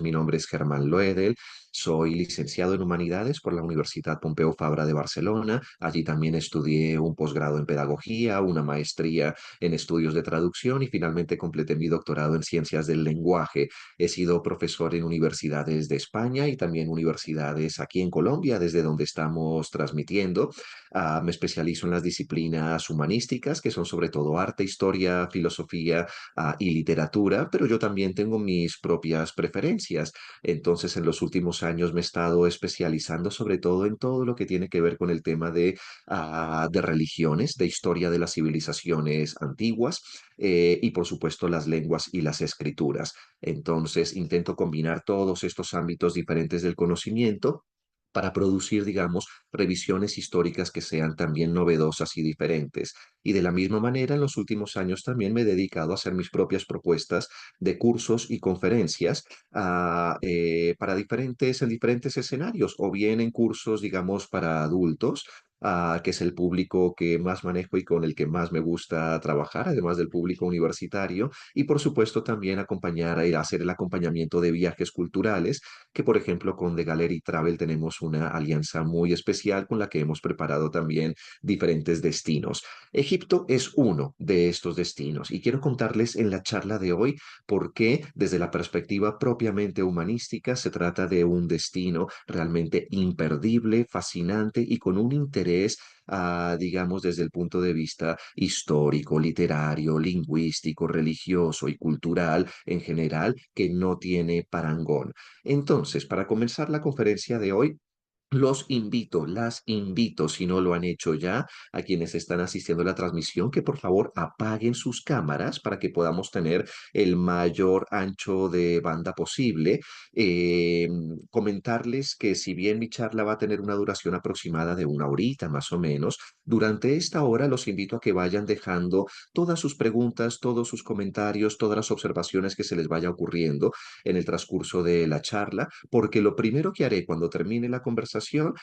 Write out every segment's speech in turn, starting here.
Mi nombre es Germán Loedel, soy licenciado en Humanidades por la Universidad Pompeu Fabra de Barcelona. Allí también estudié un posgrado en Pedagogía, una maestría en Estudios de Traducción y finalmente completé mi doctorado en Ciencias del Lenguaje. He sido profesor en universidades de España y también universidades aquí en Colombia, desde donde estamos transmitiendo. Me especializo en las disciplinas humanísticas, que son sobre todo arte, historia, filosofía, y literatura, pero yo también tengo mis propias preferencias. Entonces, en los últimos años me he estado especializando sobre todo en todo lo que tiene que ver con el tema de religiones, de historia de las civilizaciones antiguas y, por supuesto, las lenguas y las escrituras. Entonces, intento combinar todos estos ámbitos diferentes del conocimiento para producir, digamos, revisiones históricas que sean también novedosas y diferentes. Y de la misma manera, en los últimos años también me he dedicado a hacer mis propias propuestas de cursos y conferencias en diferentes escenarios, o bien en cursos, digamos, para adultos, que es el público que más manejo y con el que más me gusta trabajar, además del público universitario, y por supuesto también acompañar y hacer el acompañamiento de viajes culturales, que por ejemplo con The Gallery Travel tenemos una alianza muy especial con la que hemos preparado también diferentes destinos. Egipto es uno de estos destinos y quiero contarles en la charla de hoy por qué desde la perspectiva propiamente humanística se trata de un destino realmente imperdible, fascinante y con un interés, digamos, desde el punto de vista histórico, literario, lingüístico, religioso y cultural en general que no tiene parangón. Entonces, para comenzar la conferencia de hoy, Los invito, las invito, si no lo han hecho ya, a quienes están asistiendo a la transmisión, que por favor apaguen sus cámaras para que podamos tener el mayor ancho de banda posible. Eh, Comentarles que si bien mi charla va a tener una duración aproximada de una horita más o menos, durante esta hora los invito a que vayan dejando todas sus preguntas, todos sus comentarios, todas las observaciones que se les vaya ocurriendo en el transcurso de la charla, porque lo primero que haré cuando termine la conversación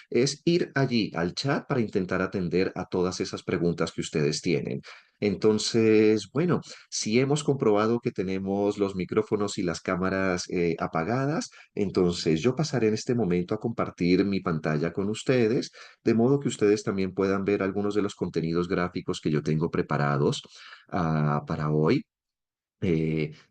es ir allí al chat para intentar atender a todas esas preguntas que ustedes tienen. Entonces, bueno, si hemos comprobado que tenemos los micrófonos y las cámaras apagadas, entonces yo pasaré en este momento a compartir mi pantalla con ustedes, de modo que ustedes también puedan ver algunos de los contenidos gráficos que yo tengo preparados para hoy.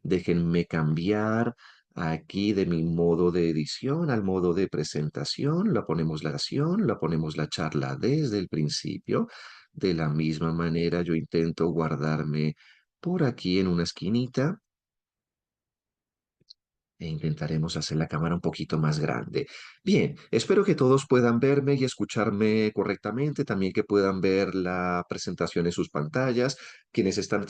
Déjenme cambiar aquí de mi modo de edición al modo de presentación. La ponemos la acción, la ponemos la charla desde el principio. De la misma manera, yo intento guardarme por aquí en una esquinita e intentaremos hacer la cámara un poquito más grande. Bien, espero que todos puedan verme y escucharme correctamente, también que puedan ver la presentación en sus pantallas. Quienes están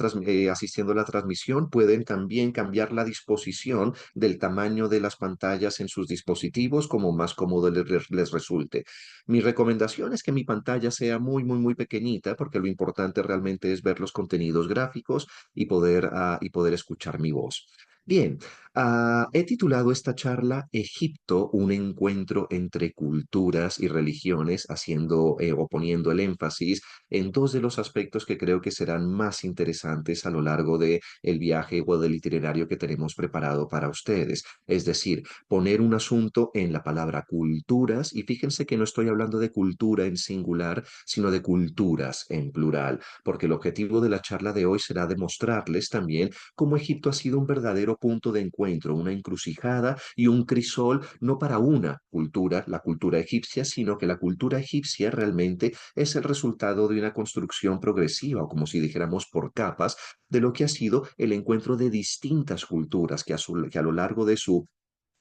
asistiendo a la transmisión pueden también cambiar la disposición del tamaño de las pantallas en sus dispositivos como más cómodo les resulte. Mi recomendación es que mi pantalla sea muy pequeñita porque lo importante realmente es ver los contenidos gráficos y poder escuchar mi voz. Bien, he titulado esta charla Egipto, un encuentro entre culturas y religiones, haciendo o poniendo el énfasis en dos de los aspectos que creo que serán más interesantes a lo largo de el viaje o del itinerario que tenemos preparado para ustedes. Es decir, poner un asunto en la palabra culturas, y fíjense que no estoy hablando de cultura en singular, sino de culturas en plural, porque el objetivo de la charla de hoy será demostrarles también cómo Egipto ha sido un verdadero punto de encuentro, una encrucijada y un crisol, no para una cultura, la cultura egipcia, sino que la cultura egipcia realmente es el resultado de una construcción progresiva, o como si dijéramos por capas, de lo que ha sido el encuentro de distintas culturas que a lo largo de su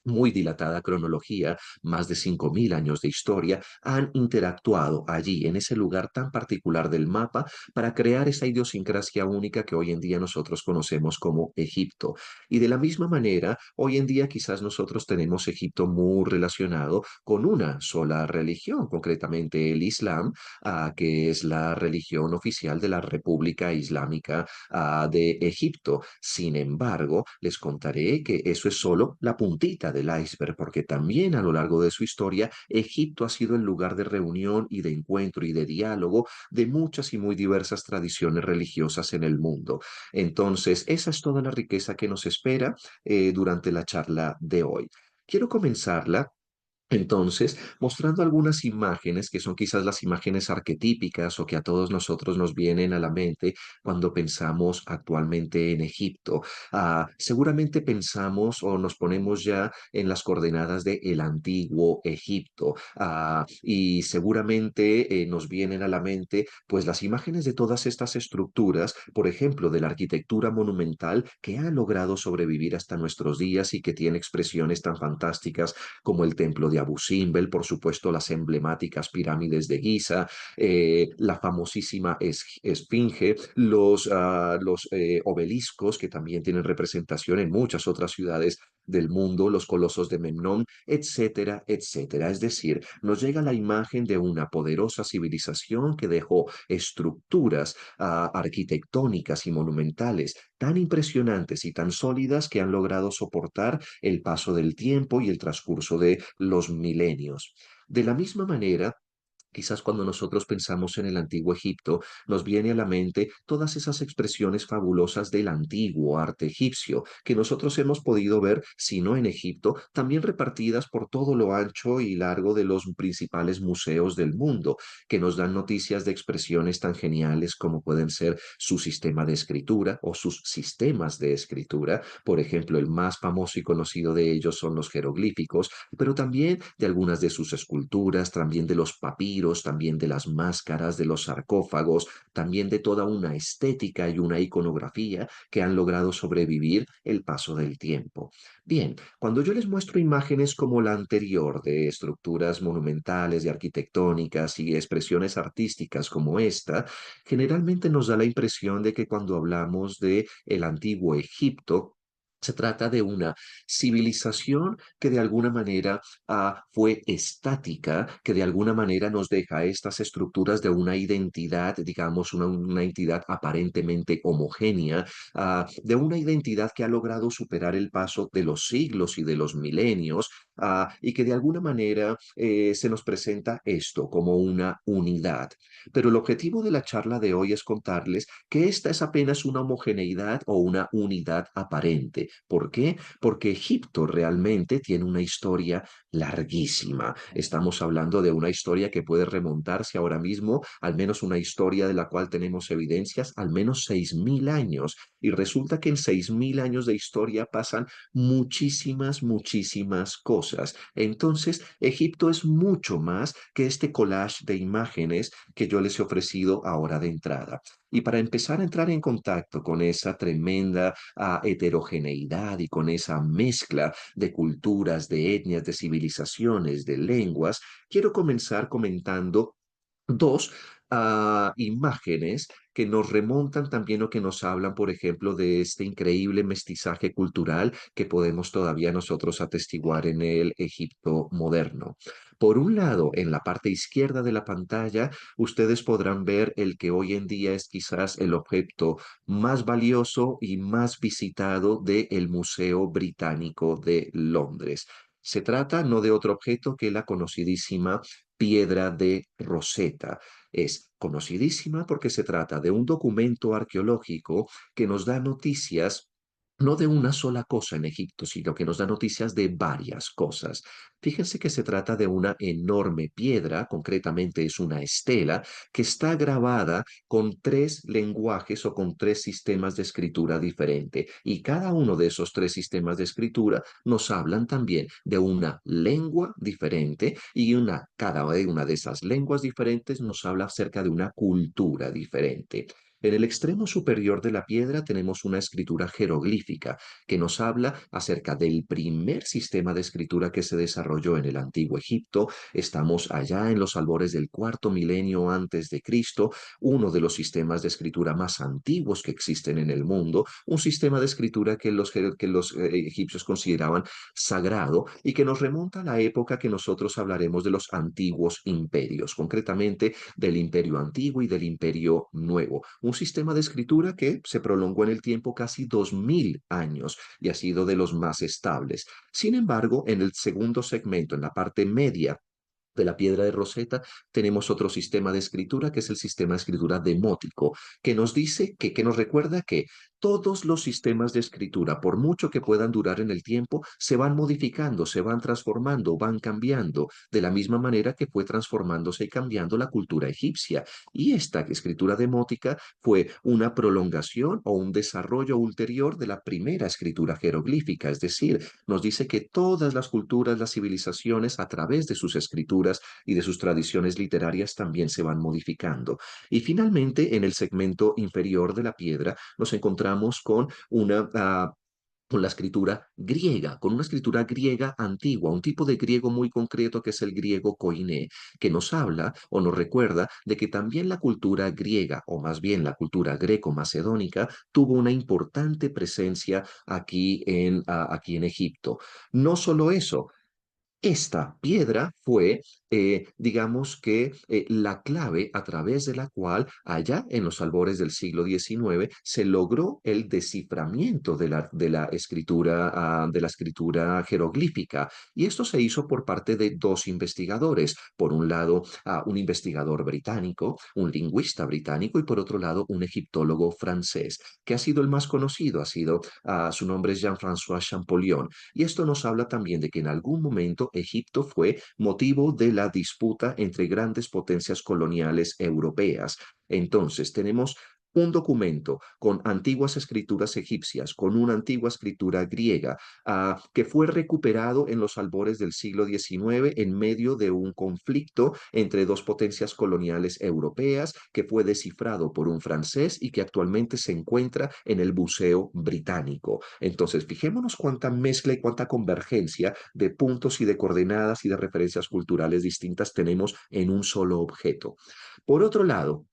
muy dilatada cronología, más de 5.000 años de historia, han interactuado allí, en ese lugar tan particular del mapa, para crear esa idiosincrasia única que hoy en día nosotros conocemos como Egipto. Y de la misma manera, hoy en día quizás nosotros tenemos Egipto muy relacionado con una sola religión, concretamente el Islam, que es la religión oficial de la República Islámica de Egipto. Sin embargo, les contaré que eso es solo la puntita del iceberg, porque también a lo largo de su historia, Egipto ha sido el lugar de reunión y de encuentro y de diálogo de muchas y muy diversas tradiciones religiosas en el mundo. Entonces, esa es toda la riqueza que nos espera durante la charla de hoy. Quiero comenzarla entonces, mostrando algunas imágenes que son quizás las imágenes arquetípicas o que a todos nosotros nos vienen a la mente cuando pensamos actualmente en Egipto. Seguramente pensamos o nos ponemos ya en las coordenadas de el antiguo Egipto, y seguramente nos vienen a la mente pues las imágenes de todas estas estructuras, por ejemplo, de la arquitectura monumental que ha logrado sobrevivir hasta nuestros días y que tiene expresiones tan fantásticas como el templo de Abu Simbel, por supuesto las emblemáticas pirámides de Giza, la famosísima Esfinge, los obeliscos que también tienen representación en muchas otras ciudades del mundo, los colosos de Memnón, etcétera, etcétera. Es decir, nos llega la imagen de una poderosa civilización que dejó estructuras arquitectónicas y monumentales tan impresionantes y tan sólidas que han logrado soportar el paso del tiempo y el transcurso de los milenios. De la misma manera, quizás cuando nosotros pensamos en el antiguo Egipto, nos viene a la mente todas esas expresiones fabulosas del antiguo arte egipcio, que nosotros hemos podido ver, si no en Egipto, también repartidas por todo lo ancho y largo de los principales museos del mundo, que nos dan noticias de expresiones tan geniales como pueden ser su sistema de escritura o sus sistemas de escritura. Por ejemplo, el más famoso y conocido de ellos son los jeroglíficos, pero también de algunas de sus esculturas, también de los papiros papyros, también de las máscaras, de los sarcófagos, también de toda una estética y una iconografía que han logrado sobrevivir el paso del tiempo. Bien, cuando yo les muestro imágenes como la anterior de estructuras monumentales y arquitectónicas y expresiones artísticas como esta, generalmente nos da la impresión de que cuando hablamos de el antiguo Egipto, se trata de una civilización que de alguna manera fue estática, que de alguna manera nos deja estas estructuras de una identidad, digamos, una entidad aparentemente homogénea, de una identidad que ha logrado superar el paso de los siglos y de los milenios, y que de alguna manera se nos presenta esto como una unidad. Pero el objetivo de la charla de hoy es contarles que esta es apenas una homogeneidad o una unidad aparente. ¿Por qué? Porque Egipto realmente tiene una historia larguísima. Estamos hablando de una historia que puede remontarse ahora mismo, al menos una historia de la cual tenemos evidencias, al menos 6.000 años. Y resulta que en 6.000 años de historia pasan muchísimas, muchísimas cosas. Entonces, Egipto es mucho más que este collage de imágenes que yo les he ofrecido ahora de entrada. Y para empezar a entrar en contacto con esa tremenda heterogeneidad y con esa mezcla de culturas, de etnias, de civilizaciones, de lenguas, quiero comenzar comentando dos imágenes que nos remontan también o que nos hablan, por ejemplo, de este increíble mestizaje cultural que podemos todavía nosotros atestiguar en el Egipto moderno. Por un lado, en la parte izquierda de la pantalla, ustedes podrán ver el que hoy en día es quizás el objeto más valioso y más visitado del Museo Británico de Londres. Se trata no de otro objeto que la conocidísima piedra de Rosetta. Es conocidísima porque se trata de un documento arqueológico que nos da noticias no de una sola cosa en Egipto, sino que nos da noticias de varias cosas. Fíjense que se trata de una enorme piedra, concretamente es una estela, que está grabada con tres lenguajes o con tres sistemas de escritura diferente. Y cada uno de esos tres sistemas de escritura nos hablan también de una lengua diferente y cada una de esas lenguas diferentes nos habla acerca de una cultura diferente. En el extremo superior de la piedra tenemos una escritura jeroglífica que nos habla acerca del primer sistema de escritura que se desarrolló en el antiguo Egipto. Estamos allá en los albores del cuarto milenio antes de Cristo, uno de los sistemas de escritura más antiguos que existen en el mundo, un sistema de escritura que los egipcios consideraban sagrado y que nos remonta a la época que nosotros hablaremos de los antiguos imperios, concretamente del imperio antiguo y del imperio nuevo. Un sistema de escritura que se prolongó en el tiempo casi 2.000 años y ha sido de los más estables. Sin embargo, en el segundo segmento, en la parte media, de la piedra de Rosetta, tenemos otro sistema de escritura que es el sistema de escritura demótico, que nos dice que nos recuerda que todos los sistemas de escritura, por mucho que puedan durar en el tiempo, se van modificando, se van transformando, van cambiando, de la misma manera que fue transformándose y cambiando la cultura egipcia. Y esta escritura demótica fue una prolongación o un desarrollo ulterior de la primera escritura jeroglífica, es decir, nos dice que todas las culturas, las civilizaciones, a través de sus escrituras y de sus tradiciones literarias también se van modificando. Y finalmente, en el segmento inferior de la piedra, nos encontramos con la escritura griega, con una escritura griega antigua, un tipo de griego muy concreto que es el griego koiné, que nos habla o nos recuerda de que también la cultura griega, o más bien la cultura greco-macedónica, tuvo una importante presencia aquí en Egipto. No solo eso, esta piedra fue, digamos que, la clave a través de la cual allá en los albores del siglo XIX se logró el desciframiento de la escritura jeroglífica. Y esto se hizo por parte de dos investigadores. Por un lado, un investigador británico, un lingüista británico, y por otro lado, un egiptólogo francés, que ha sido el más conocido, su nombre es Jean-François Champollion. Y esto nos habla también de que en algún momento Egipto fue motivo de la disputa entre grandes potencias coloniales europeas. Entonces, tenemos un documento con antiguas escrituras egipcias, con una antigua escritura griega, que fue recuperado en los albores del siglo XIX en medio de un conflicto entre dos potencias coloniales europeas, que fue descifrado por un francés y que actualmente se encuentra en el Museo Británico. Entonces, fijémonos cuánta mezcla y cuánta convergencia de puntos y de coordenadas y de referencias culturales distintas tenemos en un solo objeto. Por otro lado,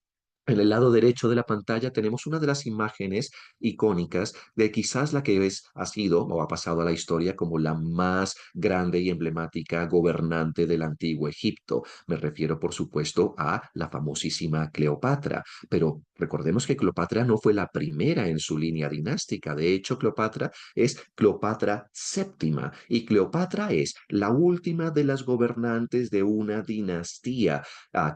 en el lado derecho de la pantalla tenemos una de las imágenes icónicas de quizás la que ha sido o ha pasado a la historia como la más grande y emblemática gobernante del antiguo Egipto. Me refiero, por supuesto, a la famosísima Cleopatra. Pero recordemos que Cleopatra no fue la primera en su línea dinástica. De hecho, Cleopatra es Cleopatra séptima y Cleopatra es la última de las gobernantes de una dinastía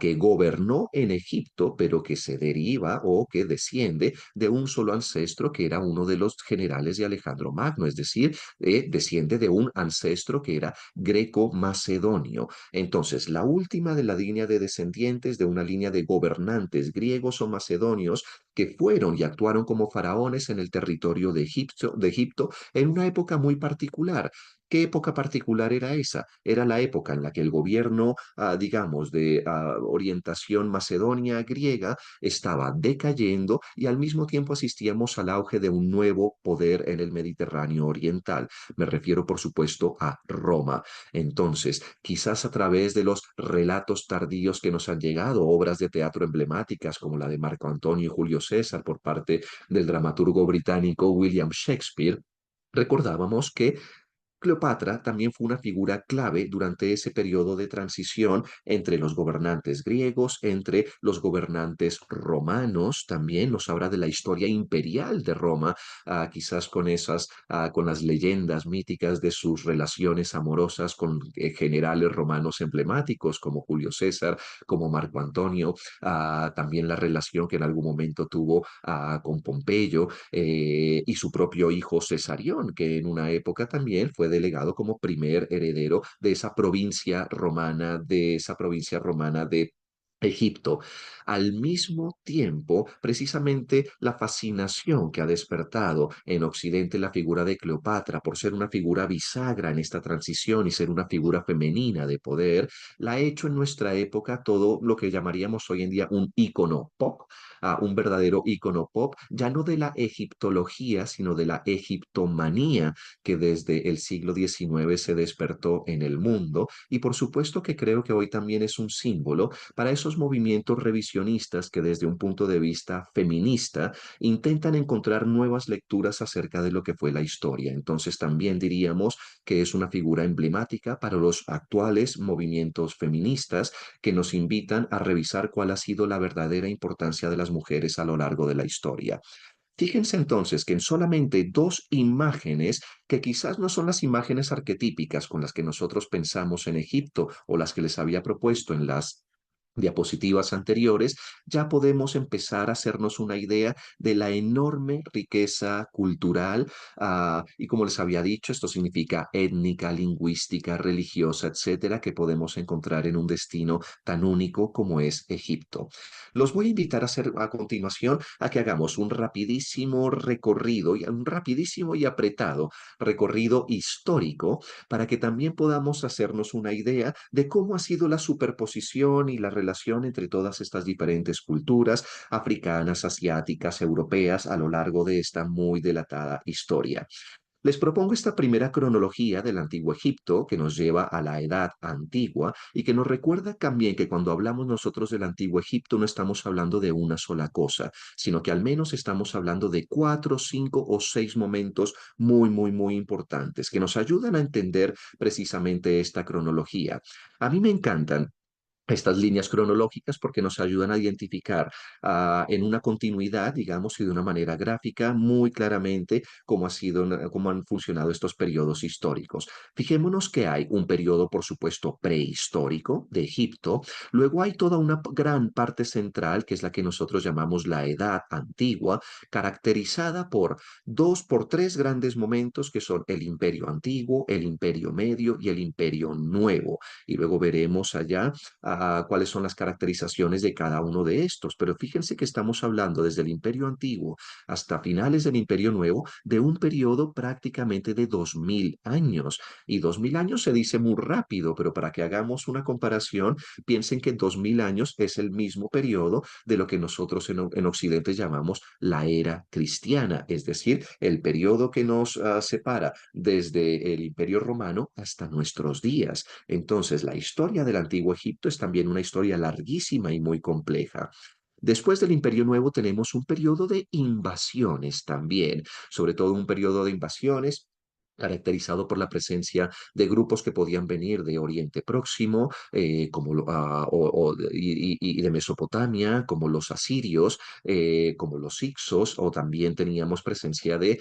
que gobernó en Egipto, pero que se deriva o que desciende de un solo ancestro que era uno de los generales de Alejandro Magno, es decir, desciende de un ancestro que era greco-macedonio. Entonces, la última de la línea de descendientes de una línea de gobernantes griegos o macedonios que fueron y actuaron como faraones en el territorio de Egipto en una época muy particular. ¿Qué época particular era esa? Era la época en la que el gobierno, digamos, de orientación macedonia griega estaba decayendo y al mismo tiempo asistíamos al auge de un nuevo poder en el Mediterráneo oriental. Me refiero, por supuesto, a Roma. Entonces, quizás a través de los relatos tardíos que nos han llegado, obras de teatro emblemáticas como la de Marco Antonio y Julio César por parte del dramaturgo británico William Shakespeare, recordábamos que Cleopatra también fue una figura clave durante ese periodo de transición entre los gobernantes griegos, entre los gobernantes romanos, también nos habla de la historia imperial de Roma, quizás con con las leyendas míticas de sus relaciones amorosas con generales romanos emblemáticos como Julio César, como Marco Antonio, también la relación que en algún momento tuvo con Pompeyo y su propio hijo Cesarión, que en una época también fue delegado como primer heredero de esa provincia romana de Egipto. Al mismo tiempo, precisamente la fascinación que ha despertado en Occidente la figura de Cleopatra por ser una figura bisagra en esta transición y ser una figura femenina de poder, la ha hecho en nuestra época todo lo que llamaríamos hoy en día un ícono pop, un verdadero ícono pop, ya no de la egiptología, sino de la egiptomanía que desde el siglo XIX se despertó en el mundo. Y por supuesto que creo que hoy también es un símbolo para esos movimientos revisionistas que desde un punto de vista feminista intentan encontrar nuevas lecturas acerca de lo que fue la historia. Entonces también diríamos que es una figura emblemática para los actuales movimientos feministas que nos invitan a revisar cuál ha sido la verdadera importancia de las mujeres a lo largo de la historia. Fíjense entonces que en solamente dos imágenes, que quizás no son las imágenes arquetípicas con las que nosotros pensamos en Egipto o las que les había propuesto en las diapositivas anteriores, ya podemos empezar a hacernos una idea de la enorme riqueza cultural, y como les había dicho, esto significa étnica, lingüística, religiosa, etcétera, que podemos encontrar en un destino tan único como es Egipto. Los voy a invitar a hacer a continuación a que hagamos un rapidísimo recorrido, y un rapidísimo y apretado recorrido histórico para que también podamos hacernos una idea de cómo ha sido la superposición y la relación entre todas estas diferentes culturas africanas, asiáticas, europeas a lo largo de esta muy dilatada historia. Les propongo esta primera cronología del antiguo Egipto que nos lleva a la edad antigua y que nos recuerda también que cuando hablamos nosotros del antiguo Egipto no estamos hablando de una sola cosa, sino que al menos estamos hablando de cuatro, cinco o seis momentos muy importantes que nos ayudan a entender precisamente esta cronología. A mí me encantan estas líneas cronológicas porque nos ayudan a identificar en una continuidad, digamos, y de una manera gráfica muy claramente cómo han funcionado estos periodos históricos. Fijémonos que hay un periodo, por supuesto, prehistórico de Egipto, luego hay toda una gran parte central, que es la que nosotros llamamos la Edad Antigua, caracterizada por tres grandes momentos que son el Imperio Antiguo, el Imperio Medio y el Imperio Nuevo. Y luego veremos allá cuáles son las caracterizaciones de cada uno de estos. Pero fíjense que estamos hablando desde el Imperio Antiguo hasta finales del Imperio Nuevo de un periodo prácticamente de 2000 años. Y 2000 años se dice muy rápido, pero para que hagamos una comparación, piensen que 2000 años es el mismo periodo de lo que nosotros en Occidente llamamos la era cristiana, es decir, el periodo que nos separa desde el Imperio Romano hasta nuestros días. Entonces, la historia del Antiguo Egipto es también una historia larguísima y muy compleja. Después del Imperio Nuevo tenemos un periodo de invasiones también, sobre todo un periodo de invasiones caracterizado por la presencia de grupos que podían venir de Oriente Próximo, y de Mesopotamia, como los asirios, como los Hicsos, o también teníamos presencia de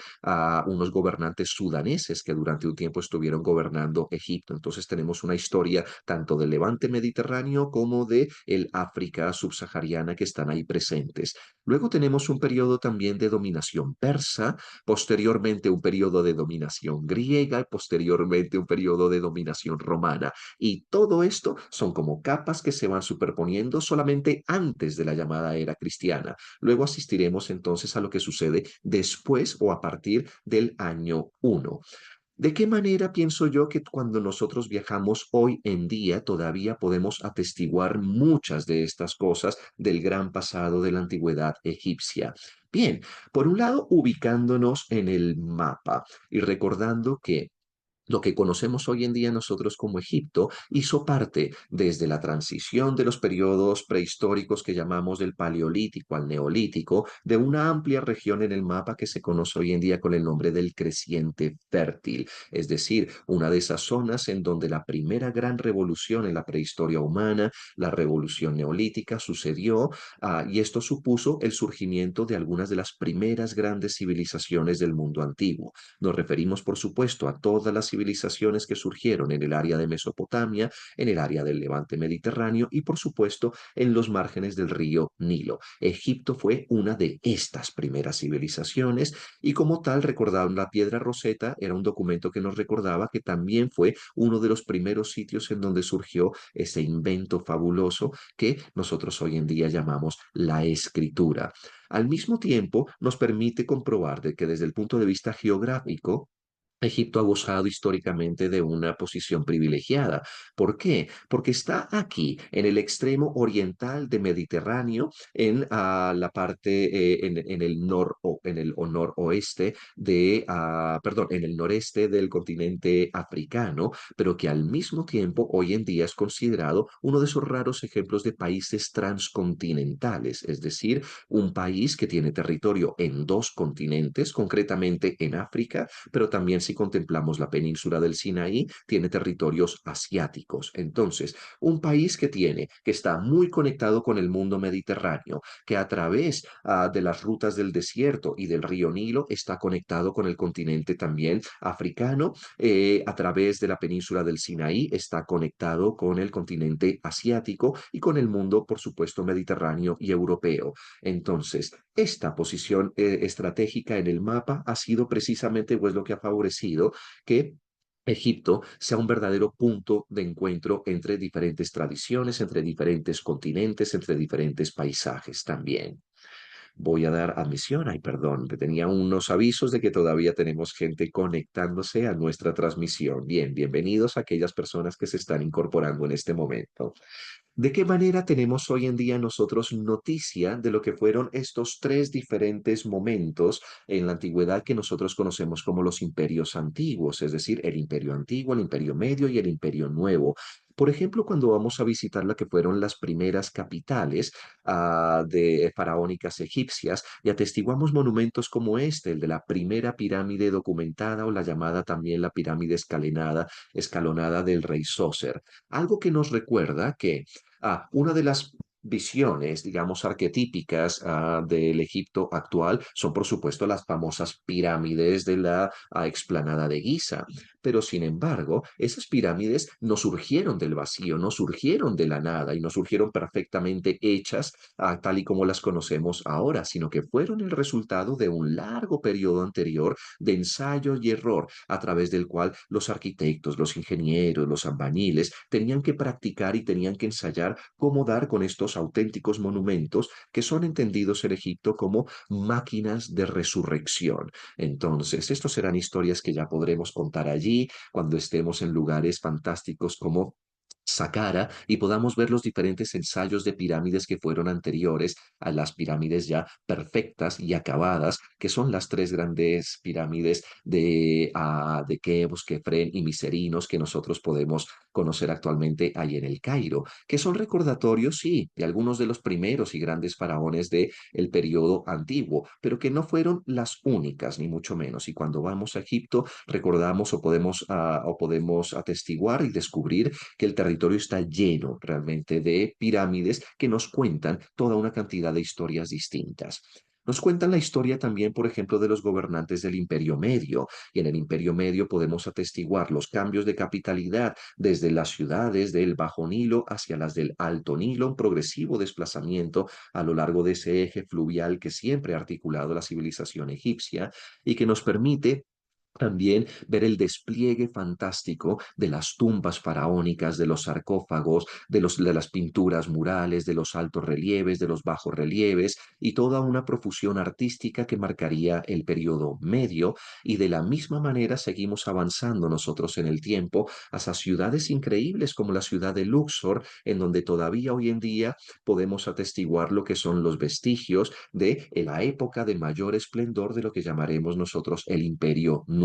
unos gobernantes sudaneses que durante un tiempo estuvieron gobernando Egipto. Entonces tenemos una historia tanto del levante mediterráneo como de el África subsahariana que están ahí presentes. Luego tenemos un periodo también de dominación persa, posteriormente un periodo de dominación griega y posteriormente un periodo de dominación romana. Y todo esto son como capas que se van superponiendo solamente antes de la llamada era cristiana. Luego asistiremos entonces a lo que sucede después o a partir del año 1. ¿De qué manera pienso yo que cuando nosotros viajamos hoy en día todavía podemos atestiguar muchas de estas cosas del gran pasado de la antigüedad egipcia? Bien, por un lado, ubicándonos en el mapa y recordando que lo que conocemos hoy en día nosotros como Egipto hizo parte desde la transición de los periodos prehistóricos que llamamos del Paleolítico al Neolítico, de una amplia región en el mapa que se conoce hoy en día con el nombre del Creciente Fértil, es decir, una de esas zonas en donde la primera gran revolución en la prehistoria humana, la revolución neolítica, sucedió, y esto supuso el surgimiento de algunas de las primeras grandes civilizaciones del mundo antiguo. Nos referimos, por supuesto, a todas las civilizaciones que surgieron en el área de Mesopotamia, en el área del Levante Mediterráneo y, por supuesto, en los márgenes del río Nilo. Egipto fue una de estas primeras civilizaciones y como tal recordaban la piedra Rosetta, era un documento que nos recordaba que también fue uno de los primeros sitios en donde surgió ese invento fabuloso que nosotros hoy en día llamamos la escritura. Al mismo tiempo, nos permite comprobar de que desde el punto de vista geográfico, Egipto ha gozado históricamente de una posición privilegiada. ¿Por qué? Porque está aquí, en el extremo oriental de Mediterráneo, en la parte, en el en el noroeste de, perdón, en el noreste del continente africano, pero que al mismo tiempo hoy en día es considerado uno de esos raros ejemplos de países transcontinentales, es decir, un país que tiene territorio en dos continentes, concretamente en África, pero también si contemplamos la península del Sinaí, tiene territorios asiáticos. Entonces, un país que está muy conectado con el mundo mediterráneo, que a través de las rutas del desierto y del río Nilo está conectado con el continente también africano, a través de la península del Sinaí está conectado con el continente asiático y con el mundo, por supuesto, mediterráneo y europeo. Entonces, esta posición estratégica en el mapa ha sido precisamente pues lo que ha favorecido que Egipto sea un verdadero punto de encuentro entre diferentes tradiciones, entre diferentes continentes, entre diferentes paisajes también. Voy a dar admisión, ay, perdón, que tenía unos avisos de que todavía tenemos gente conectándose a nuestra transmisión. Bien, bienvenidos a aquellas personas que se están incorporando en este momento. ¿De qué manera tenemos hoy en día nosotros noticia de lo que fueron estos tres diferentes momentos en la antigüedad que nosotros conocemos como los imperios antiguos, es decir, el imperio antiguo, el imperio medio y el imperio nuevo? Por ejemplo, cuando vamos a visitar lo que fueron las primeras capitales de faraónicas egipcias y atestiguamos monumentos como este, el de la primera pirámide documentada o la llamada también la pirámide escalonada del rey Sócer. Algo que nos recuerda que una de las visiones, digamos, arquetípicas del Egipto actual son, por supuesto, las famosas pirámides de la explanada de Giza. Pero, sin embargo, esas pirámides no surgieron del vacío, no surgieron de la nada y no surgieron perfectamente hechas tal y como las conocemos ahora, sino que fueron el resultado de un largo periodo anterior de ensayo y error, a través del cual los arquitectos, los ingenieros, los albañiles tenían que practicar y tenían que ensayar cómo dar con estos auténticos monumentos que son entendidos en Egipto como máquinas de resurrección. Entonces, estos serán historias que ya podremos contar allí cuando estemos en lugares fantásticos como Saqqara y podamos ver los diferentes ensayos de pirámides que fueron anteriores a las pirámides ya perfectas y acabadas, que son las tres grandes pirámides de Keops, Kefren y Miserinos que nosotros podemos conocer actualmente ahí en el Cairo, que son recordatorios, sí, de algunos de los primeros y grandes faraones del periodo antiguo, pero que no fueron las únicas, ni mucho menos. Y cuando vamos a Egipto, recordamos o podemos atestiguar y descubrir que el territorio está lleno realmente de pirámides que nos cuentan toda una cantidad de historias distintas. Nos cuentan la historia también, por ejemplo, de los gobernantes del Imperio Medio, y en el Imperio Medio podemos atestiguar los cambios de capitalidad desde las ciudades del Bajo Nilo hacia las del Alto Nilo, un progresivo desplazamiento a lo largo de ese eje fluvial que siempre ha articulado la civilización egipcia y que nos permite también ver el despliegue fantástico de las tumbas faraónicas, de los sarcófagos, de las pinturas murales, de los altos relieves, de los bajos relieves y toda una profusión artística que marcaría el periodo medio. Y de la misma manera seguimos avanzando nosotros en el tiempo hacia ciudades increíbles como la ciudad de Luxor, en donde todavía hoy en día podemos atestiguar lo que son los vestigios de la época de mayor esplendor de lo que llamaremos nosotros el Imperio Nuevo.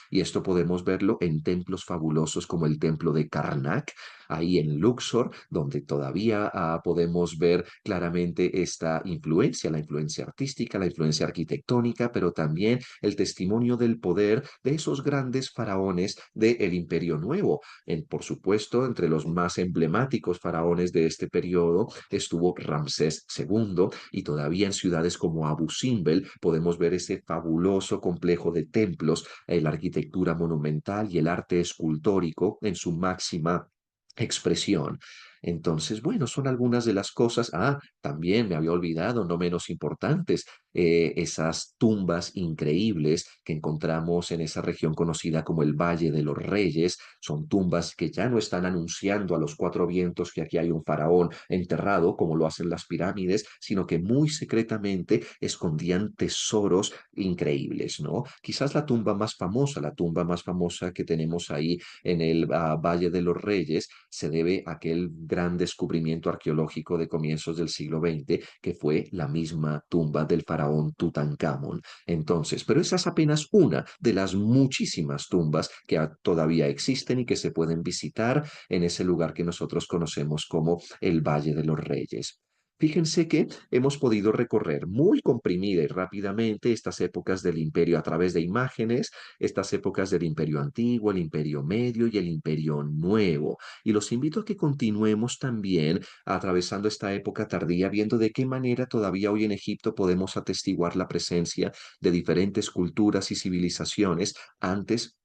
Y esto podemos verlo en templos fabulosos como el templo de Karnak, ahí en Luxor, donde todavía podemos ver claramente esta influencia, la influencia artística, la influencia arquitectónica, pero también el testimonio del poder de esos grandes faraones del Imperio Nuevo. Por supuesto, entre los más emblemáticos faraones de este periodo estuvo Ramsés II, y todavía en ciudades como Abu Simbel podemos ver ese fabuloso complejo de templos, la arquitectura monumental y el arte escultórico en su máxima expresión. Entonces, bueno, son algunas de las cosas. También me había olvidado, no menos importantes, esas tumbas increíbles que encontramos en esa región conocida como el Valle de los Reyes. Son tumbas que ya no están anunciando a los cuatro vientos que aquí hay un faraón enterrado, como lo hacen las pirámides, sino que muy secretamente escondían tesoros increíbles, ¿no? Quizás la tumba más famosa que tenemos ahí en el Valle de los Reyes se debe a aquel gran descubrimiento arqueológico de comienzos del siglo XX, que fue la misma tumba del faraón Tutankamón. Entonces, pero esa es apenas una de las muchísimas tumbas que todavía existen y que se pueden visitar en ese lugar que nosotros conocemos como el Valle de los Reyes. Fíjense que hemos podido recorrer muy comprimida y rápidamente estas épocas del imperio a través de imágenes, estas épocas del imperio antiguo, el imperio medio y el imperio nuevo. Y los invito a que continuemos también atravesando esta época tardía, viendo de qué manera todavía hoy en Egipto podemos atestiguar la presencia de diferentes culturas y civilizaciones antes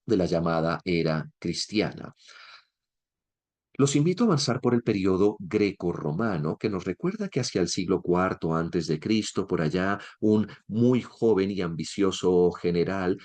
de la llamada era cristiana. Los invito a avanzar por el periodo greco-romano, que nos recuerda que hacia el siglo IV antes de Cristo, por allá, un muy joven y ambicioso general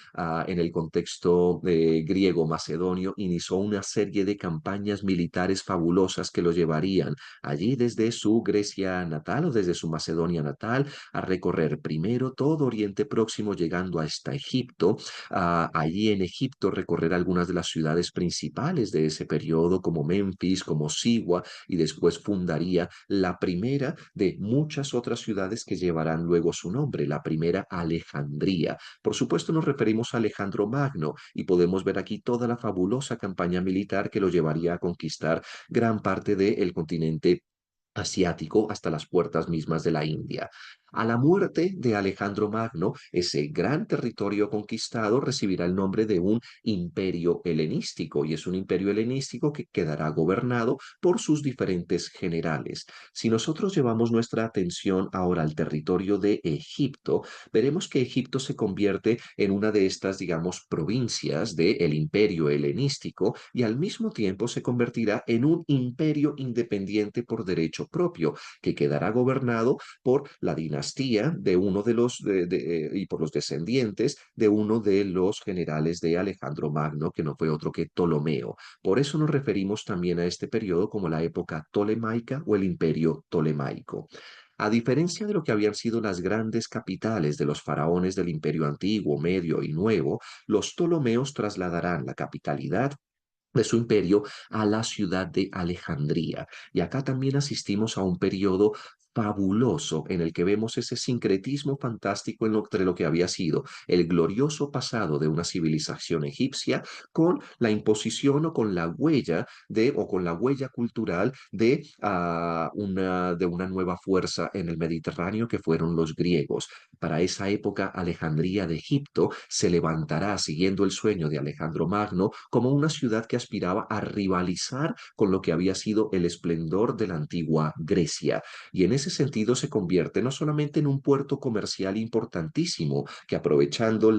en el contexto griego-macedonio inició una serie de campañas militares fabulosas que lo llevarían allí desde su Grecia natal o desde su Macedonia natal a recorrer primero todo Oriente Próximo, llegando hasta Egipto. Allí en Egipto recorrer algunas de las ciudades principales de ese periodo, como Memphis, como Siwa, y después fundaría la primera de muchas otras ciudades que llevarán luego su nombre, la primera Alejandría. Por supuesto nos referimos a Alejandro Magno y podemos ver aquí toda la fabulosa campaña militar que lo llevaría a conquistar gran parte del continente asiático hasta las puertas mismas de la India. A la muerte de Alejandro Magno, ese gran territorio conquistado recibirá el nombre de un imperio helenístico y es un imperio helenístico que quedará gobernado por sus diferentes generales. Si nosotros llevamos nuestra atención ahora al territorio de Egipto, veremos que Egipto se convierte en una de estas, digamos, provincias del imperio helenístico y al mismo tiempo se convertirá en un imperio independiente por derecho propio, que quedará gobernado por la dinastía de uno de los y por los descendientes de uno de los generales de Alejandro Magno, que no fue otro que Ptolomeo. Por eso nos referimos también a este periodo como la época tolemaica o el imperio tolemaico. A diferencia de lo que habían sido las grandes capitales de los faraones del imperio antiguo, medio y nuevo, los Ptolomeos trasladarán la capitalidad de su imperio a la ciudad de Alejandría. Y acá también asistimos a un periodo fabuloso en el que vemos ese sincretismo fantástico entre lo que había sido el glorioso pasado de una civilización egipcia con la imposición o con la huella o con la huella cultural de una nueva fuerza en el Mediterráneo que fueron los griegos. Para esa época, Alejandría de Egipto se levantará siguiendo el sueño de Alejandro Magno como una ciudad que aspiraba a rivalizar con lo que había sido el esplendor de la antigua Grecia. Y en ese sentido se convierte no solamente en un puerto comercial importantísimo, que aprovechando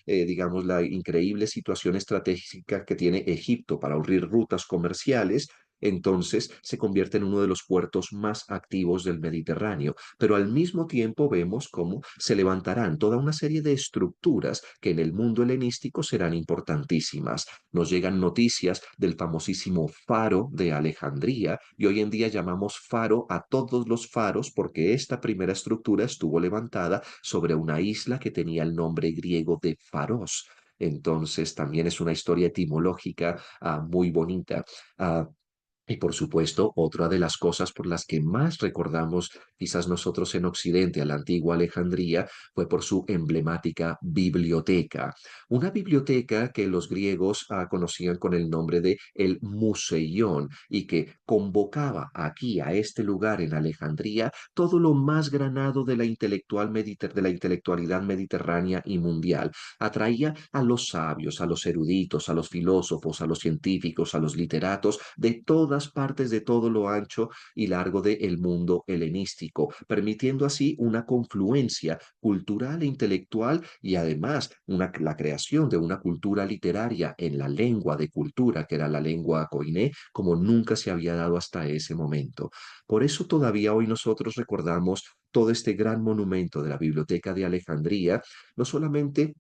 digamos, la increíble situación estratégica que tiene Egipto para abrir rutas comerciales, entonces se convierte en uno de los puertos más activos del Mediterráneo, pero al mismo tiempo vemos cómo se levantarán toda una serie de estructuras que en el mundo helenístico serán importantísimas. Nos llegan noticias del famosísimo Faro de Alejandría y hoy en día llamamos faro a todos los faros porque esta primera estructura estuvo levantada sobre una isla que tenía el nombre griego de Faros. Entonces también es una historia etimológica muy bonita. Ah, y por supuesto, otra de las cosas por las que más recordamos quizás nosotros en Occidente a la antigua Alejandría fue por su emblemática biblioteca. Una biblioteca que los griegos conocían con el nombre de el Museión y que convocaba aquí a este lugar en Alejandría todo lo más granado de de la intelectualidad mediterránea y mundial. Atraía a los sabios, a los eruditos, a los filósofos, a los científicos, a los literatos de todas partes de todo lo ancho y largo del mundo helenístico, permitiendo así una confluencia cultural e intelectual y además la creación de una cultura literaria en la lengua de cultura, que era la lengua koiné, como nunca se había dado hasta ese momento. Por eso todavía hoy nosotros recordamos todo este gran monumento de la Biblioteca de Alejandría, no solamente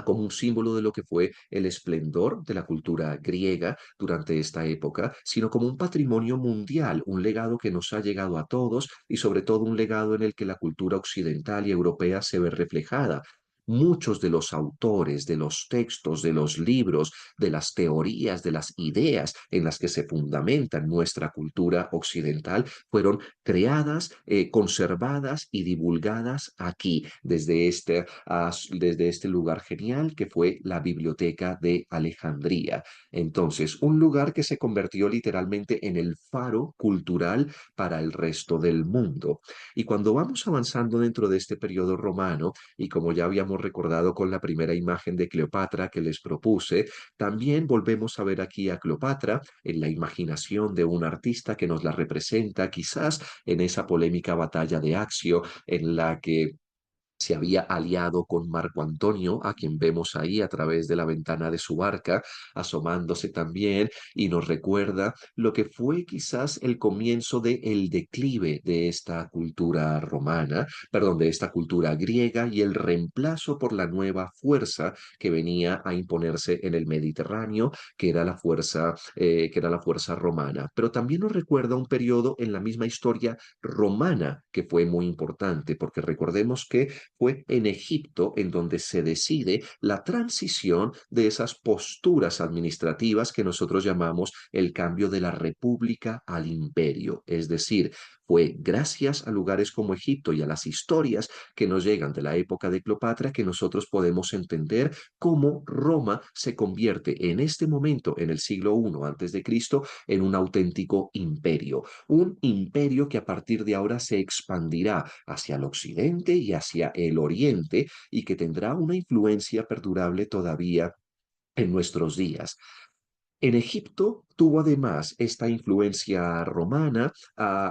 como un símbolo de lo que fue el esplendor de la cultura griega durante esta época, sino como un patrimonio mundial, un legado que nos ha llegado a todos y sobre todo un legado en el que la cultura occidental y europea se ve reflejada. Muchos de los autores, de los textos, de los libros, de las teorías, de las ideas en las que se fundamenta nuestra cultura occidental fueron creadas, conservadas y divulgadas aquí, desde este lugar genial que fue la Biblioteca de Alejandría. Entonces, un lugar que se convirtió literalmente en el faro cultural para el resto del mundo. Y cuando vamos avanzando dentro de este periodo romano, y como ya habíamos recordado con la primera imagen de Cleopatra que les propuse, también volvemos a ver aquí a Cleopatra en la imaginación de un artista que nos la representa quizás en esa polémica batalla de Axio en la que se había aliado con Marco Antonio, a quien vemos ahí a través de la ventana de su barca, asomándose también, y nos recuerda lo que fue quizás el comienzo de el declive de esta cultura romana, perdón, de esta cultura griega y el reemplazo por la nueva fuerza que venía a imponerse en el Mediterráneo, que era la fuerza romana. Pero también nos recuerda un periodo en la misma historia romana que fue muy importante, porque recordemos que fue en Egipto en donde se decide la transición de esas posturas administrativas que nosotros llamamos el cambio de la república al imperio. Es decir, fue gracias a lugares como Egipto y a las historias que nos llegan de la época de Cleopatra que nosotros podemos entender cómo Roma se convierte en este momento, en el siglo I antes de Cristo, en un auténtico imperio. Un imperio que a partir de ahora se expandirá hacia el occidente y hacia el oriente y que tendrá una influencia perdurable todavía en nuestros días. En Egipto tuvo además esta influencia romana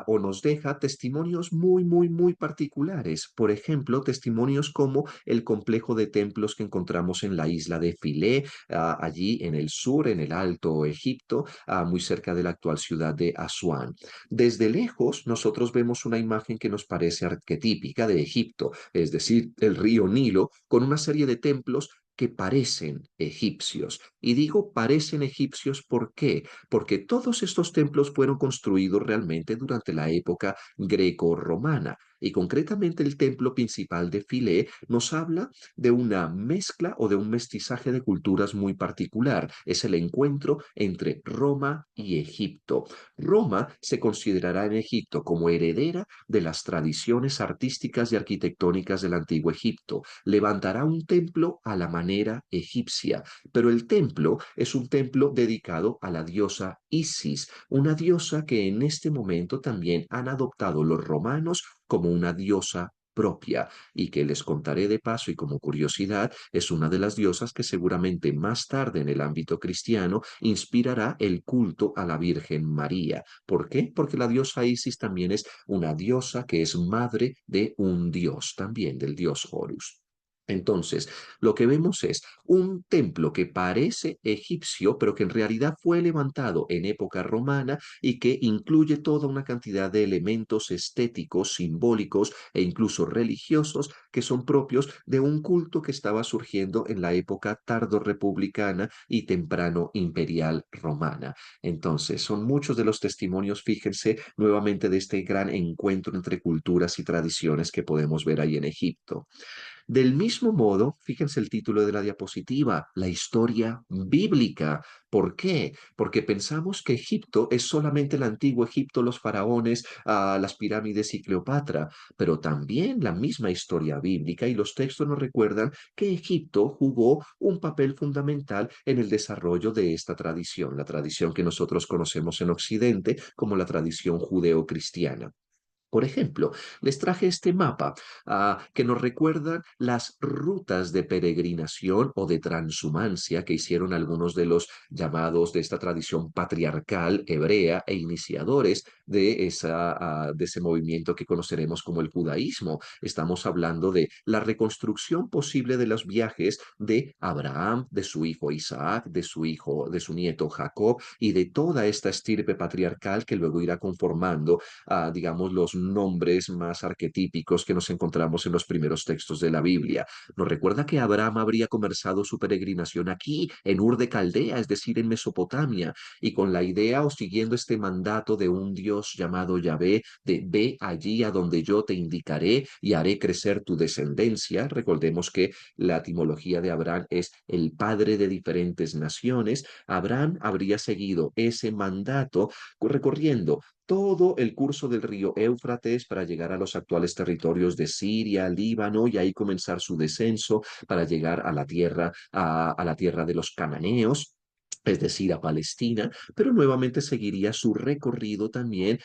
o nos deja testimonios muy particulares. Por ejemplo, testimonios como el complejo de templos que encontramos en la isla de Filé, allí en el sur, en el Alto Egipto, muy cerca de la actual ciudad de Asuán. Desde lejos, nosotros vemos una imagen que nos parece arquetípica de Egipto, es decir, el río Nilo, con una serie de templos que parecen egipcios. Y digo parecen egipcios, ¿por qué? Porque todos estos templos fueron construidos realmente durante la época greco-romana. Y concretamente el templo principal de Filé nos habla de una mezcla o de un mestizaje de culturas muy particular. Es el encuentro entre Roma y Egipto. Roma se considerará en Egipto como heredera de las tradiciones artísticas y arquitectónicas del antiguo Egipto. Levantará un templo a la manera egipcia, pero el templo es un templo dedicado a la diosa Isis, una diosa que en este momento también han adoptado los romanos como una diosa propia y que les contaré de paso y como curiosidad es una de las diosas que seguramente más tarde en el ámbito cristiano inspirará el culto a la Virgen María. ¿Por qué? Porque la diosa Isis también es una diosa que es madre de un dios, también del dios Horus. Entonces, lo que vemos es un templo que parece egipcio, pero que en realidad fue levantado en época romana y que incluye toda una cantidad de elementos estéticos, simbólicos e incluso religiosos que son propios de un culto que estaba surgiendo en la época tardo-republicana y temprano imperial romana. Entonces, son muchos de los testimonios, fíjense, nuevamente de este gran encuentro entre culturas y tradiciones que podemos ver ahí en Egipto. Del mismo modo, fíjense el título de la diapositiva, la historia bíblica. ¿Por qué? Porque pensamos que Egipto es solamente el antiguo Egipto, los faraones, las pirámides y Cleopatra, pero también la misma historia bíblica y los textos nos recuerdan que Egipto jugó un papel fundamental en el desarrollo de esta tradición, la tradición que nosotros conocemos en Occidente como la tradición judeocristiana. Por ejemplo, les traje este mapa que nos recuerda las rutas de peregrinación o de transhumancia que hicieron algunos de los llamados de esta tradición patriarcal hebrea e iniciadores de ese movimiento que conoceremos como el judaísmo. Estamos hablando de la reconstrucción posible de los viajes de Abraham, de su hijo Isaac, de su nieto Jacob y de toda esta estirpe patriarcal que luego irá conformando digamos, los nombres más arquetípicos que nos encontramos en los primeros textos de la Biblia. Nos recuerda que Abraham habría comenzado su peregrinación aquí, en Ur de Caldea, es decir, en Mesopotamia, y con la idea o siguiendo este mandato de un Dios llamado Yahvé, de ve allí a donde yo te indicaré y haré crecer tu descendencia. Recordemos que la etimología de Abraham es el padre de diferentes naciones. Abraham habría seguido ese mandato recorriendo todo el curso del río Éufrates para llegar a los actuales territorios de Siria, Líbano y ahí comenzar su descenso para llegar a a la tierra de los cananeos. Es decir, a Palestina, pero nuevamente seguiría su recorrido también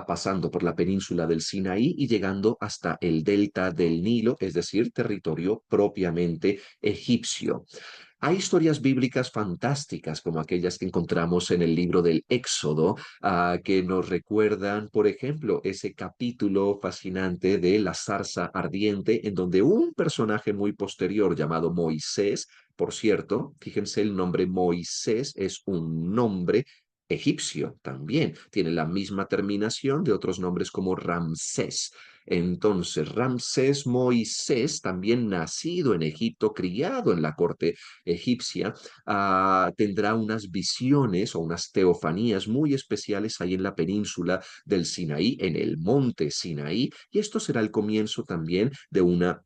pasando por la península del Sinaí y llegando hasta el delta del Nilo, es decir, territorio propiamente egipcio. Hay historias bíblicas fantásticas como aquellas que encontramos en el libro del Éxodo, que nos recuerdan, por ejemplo, ese capítulo fascinante de la zarza ardiente, en donde un personaje muy posterior llamado Moisés, por cierto, fíjense, el nombre Moisés es un nombre egipcio también, tiene la misma terminación de otros nombres como Ramsés. Entonces, Ramsés Moisés, también nacido en Egipto, criado en la corte egipcia, tendrá unas visiones o unas teofanías muy especiales ahí en la península del Sinaí, en el monte Sinaí, y esto será el comienzo también de una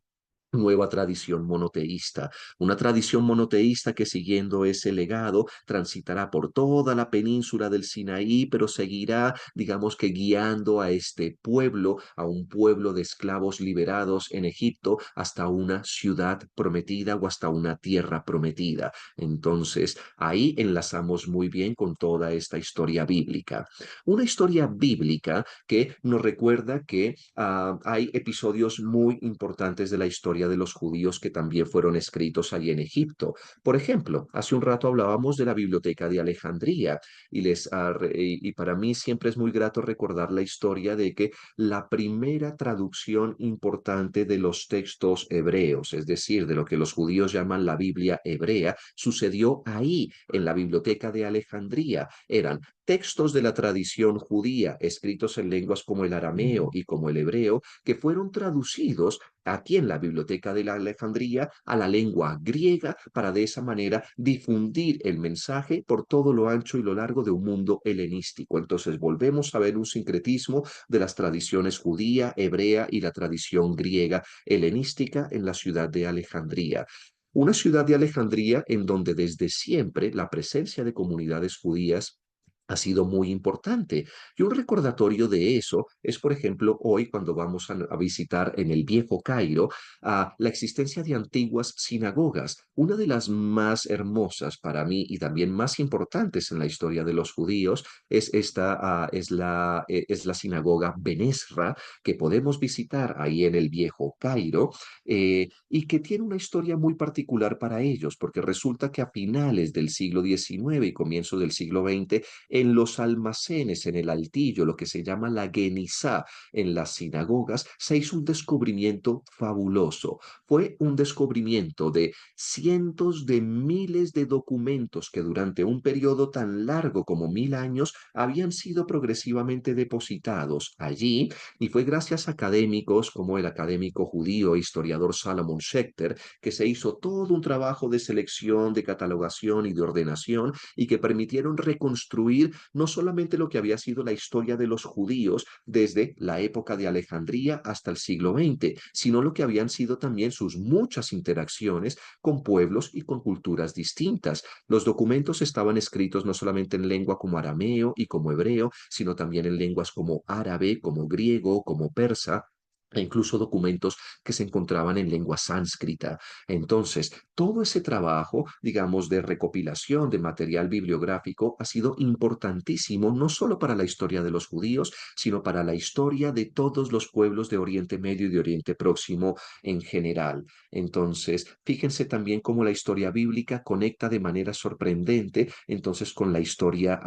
nueva tradición monoteísta, una tradición monoteísta que siguiendo ese legado transitará por toda la península del Sinaí, pero seguirá, digamos que guiando a este pueblo, a un pueblo de esclavos liberados en Egipto, hasta una ciudad prometida o hasta una tierra prometida. Entonces, ahí enlazamos muy bien con toda esta historia bíblica. Una historia bíblica que nos recuerda que hay episodios muy importantes de la historia de los judíos que también fueron escritos allí en Egipto. Por ejemplo, hace un rato hablábamos de la Biblioteca de Alejandría y para mí siempre es muy grato recordar la historia de que la primera traducción importante de los textos hebreos, es decir, de lo que los judíos llaman la Biblia hebrea, sucedió ahí, en la Biblioteca de Alejandría. Eran textos de la tradición judía escritos en lenguas como el arameo y como el hebreo, que fueron traducidos aquí en la Biblioteca de la Alejandría a la lengua griega para de esa manera difundir el mensaje por todo lo ancho y lo largo de un mundo helenístico. Entonces volvemos a ver un sincretismo de las tradiciones judía, hebrea y la tradición griega helenística en la ciudad de Alejandría. Una ciudad de Alejandría en donde desde siempre la presencia de comunidades judías ha sido muy importante. Y un recordatorio de eso es, por ejemplo, hoy cuando vamos a visitar en el Viejo Cairo la existencia de antiguas sinagogas. Una de las más hermosas para mí y también más importantes en la historia de los judíos es es la sinagoga Benesra que podemos visitar ahí en el Viejo Cairo y que tiene una historia muy particular para ellos, porque resulta que a finales del siglo XIX y comienzo del siglo XX en los almacenes, en el altillo, lo que se llama la Genizá, en las sinagogas, se hizo un descubrimiento fabuloso. Fue un descubrimiento de cientos de miles de documentos que durante un periodo tan largo como 1000 años habían sido progresivamente depositados allí y fue gracias a académicos como el académico judío e historiador Salomon Schechter que se hizo todo un trabajo de selección, de catalogación y de ordenación y que permitieron reconstruir no solamente lo que había sido la historia de los judíos desde la época de Alejandría hasta el siglo XX, sino lo que habían sido también sus muchas interacciones con pueblos y con culturas distintas. Los documentos estaban escritos no solamente en lengua como arameo y como hebreo, sino también en lenguas como árabe, como griego, como persa, e incluso documentos que se encontraban en lengua sánscrita. Entonces, todo ese trabajo, digamos, de recopilación de material bibliográfico ha sido importantísimo, no solo para la historia de los judíos, sino para la historia de todos los pueblos de Oriente Medio y de Oriente Próximo en general. Entonces, fíjense también cómo la historia bíblica conecta de manera sorprendente entonces con la historia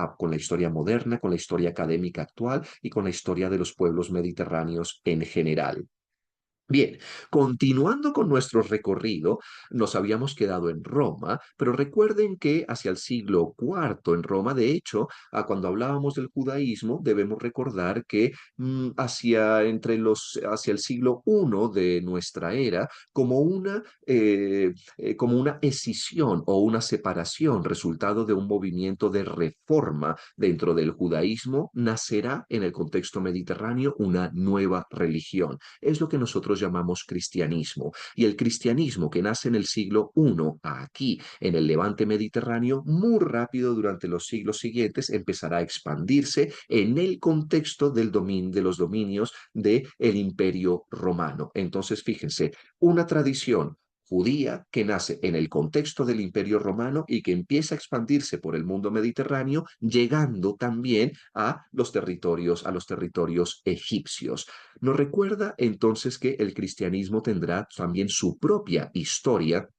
moderna, con la historia académica actual y con la historia de los pueblos mediterráneos en general. Bien, continuando con nuestro recorrido, nos habíamos quedado en Roma, pero recuerden que hacia el siglo IV en Roma, de hecho, cuando hablábamos del judaísmo, debemos recordar que hacia el siglo I de nuestra era, como una escisión o una separación, resultado de un movimiento de reforma dentro del judaísmo, nacerá en el contexto mediterráneo una nueva religión es lo que nosotros llamamos cristianismo. Y el cristianismo que nace en el siglo I, aquí en el levante mediterráneo, muy rápido durante los siglos siguientes empezará a expandirse en el contexto de los dominios del imperio romano. Entonces, fíjense, una tradición judía que nace en el contexto del Imperio Romano y que empieza a expandirse por el mundo mediterráneo, llegando también a los territorios egipcios. Nos recuerda entonces que el cristianismo tendrá también su propia historia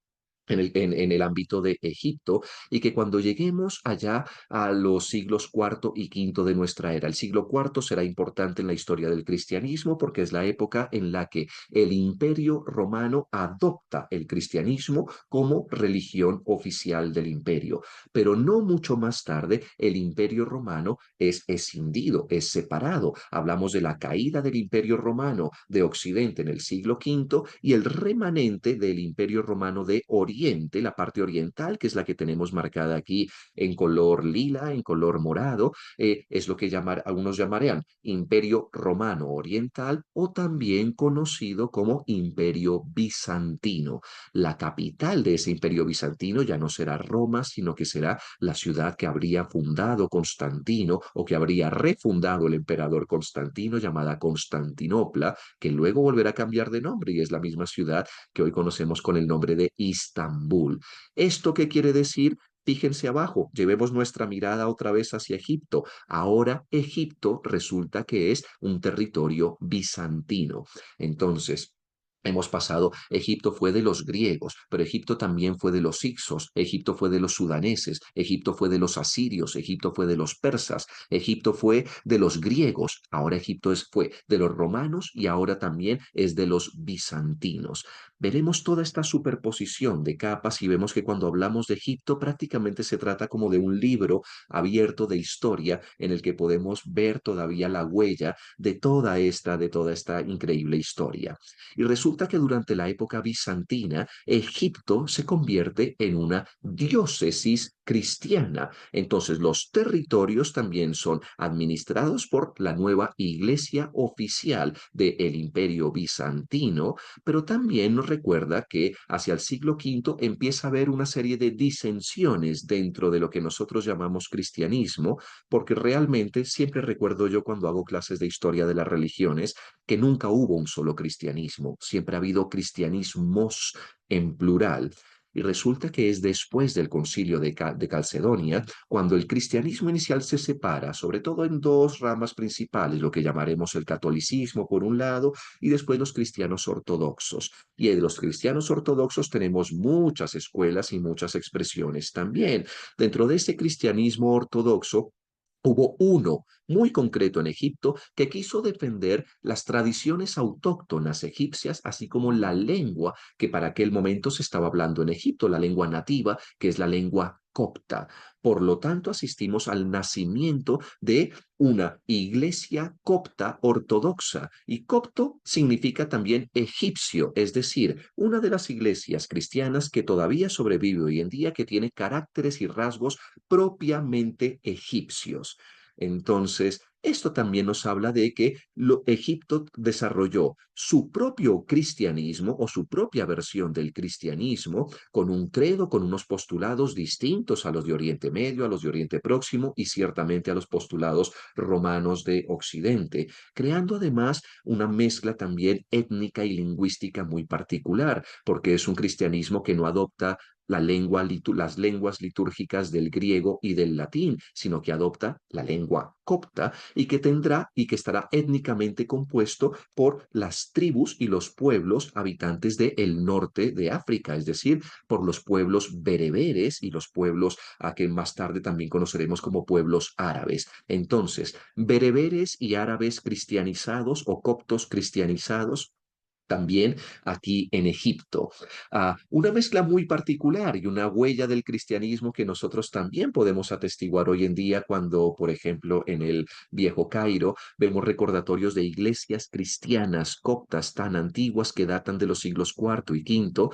en el ámbito de Egipto y que cuando lleguemos allá a los siglos cuarto y quinto de nuestra era, el siglo cuarto será importante en la historia del cristianismo porque es la época en la que el imperio romano adopta el cristianismo como religión oficial del imperio, pero no mucho más tarde el imperio romano es escindido, es separado. Hablamos de la caída del imperio romano de Occidente en el siglo quinto y el remanente del imperio romano de Oriente oriente, la parte oriental, que es la que tenemos marcada aquí en color lila, en color morado, es lo que algunos llamarían Imperio Romano Oriental o también conocido como Imperio Bizantino. La capital de ese Imperio Bizantino ya no será Roma, sino que será la ciudad que habría fundado Constantino o que habría refundado el emperador Constantino, llamada Constantinopla, que luego volverá a cambiar de nombre y es la misma ciudad que hoy conocemos con el nombre de Istambul. ¿Esto qué quiere decir? Fíjense abajo, llevemos nuestra mirada otra vez hacia Egipto. Ahora Egipto resulta que es un territorio bizantino. Entonces, hemos pasado, Egipto fue de los griegos, pero Egipto también fue de los hicsos, Egipto fue de los sudaneses, Egipto fue de los asirios, Egipto fue de los persas, Egipto fue de los griegos, ahora fue de los romanos y ahora también es de los bizantinos. Veremos toda esta superposición de capas y vemos que cuando hablamos de Egipto prácticamente se trata como de un libro abierto de historia en el que podemos ver todavía la huella de toda esta increíble historia. Y resulta que durante la época bizantina, Egipto se convierte en una diócesis cristiana. Entonces, los territorios también son administrados por la nueva iglesia oficial del Imperio Bizantino, pero también nos recuerda que hacia el siglo V empieza a haber una serie de disensiones dentro de lo que nosotros llamamos cristianismo, porque realmente siempre recuerdo yo cuando hago clases de historia de las religiones que nunca hubo un solo cristianismo, siempre ha habido cristianismos en plural. Y resulta que es después del concilio de Calcedonia cuando el cristianismo inicial se separa, sobre todo en dos ramas principales, lo que llamaremos el catolicismo por un lado y después los cristianos ortodoxos. Y de los cristianos ortodoxos tenemos muchas escuelas y muchas expresiones también. Dentro de ese cristianismo ortodoxo, hubo uno muy concreto en Egipto que quiso defender las tradiciones autóctonas egipcias, así como la lengua que para aquel momento se estaba hablando en Egipto, la lengua nativa, que es la lengua copta. Por lo tanto, asistimos al nacimiento de una iglesia copta ortodoxa. Y copto significa también egipcio, es decir, una de las iglesias cristianas que todavía sobrevive hoy en día, que tiene caracteres y rasgos propiamente egipcios. Entonces, esto también nos habla de que Egipto desarrolló su propio cristianismo o su propia versión del cristianismo con un credo, con unos postulados distintos a los de Oriente Medio, a los de Oriente Próximo y ciertamente a los postulados romanos de Occidente, creando además una mezcla también étnica y lingüística muy particular, porque es un cristianismo que no adopta las lenguas litúrgicas del griego y del latín, sino que adopta la lengua copta y que tendrá y que estará étnicamente compuesto por las tribus y los pueblos habitantes del norte de África, es decir, por los pueblos bereberes y los pueblos a que más tarde también conoceremos como pueblos árabes. Entonces, bereberes y árabes cristianizados o coptos cristianizados también aquí en Egipto. Una mezcla muy particular y una huella del cristianismo que nosotros también podemos atestiguar hoy en día cuando, por ejemplo, en el Viejo Cairo vemos recordatorios de iglesias cristianas coptas tan antiguas que datan de los siglos cuarto y quinto.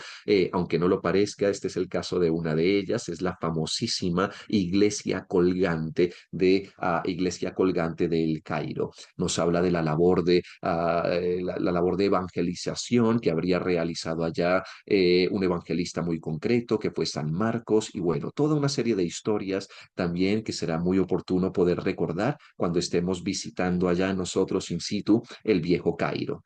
Aunque no lo parezca, este es el caso de una de ellas, es la famosísima iglesia colgante del Cairo. Nos habla de la labor de evangelización que habría realizado allá un evangelista muy concreto que fue San Marcos y bueno, toda una serie de historias también que será muy oportuno poder recordar cuando estemos visitando allá nosotros in situ el viejo Cairo.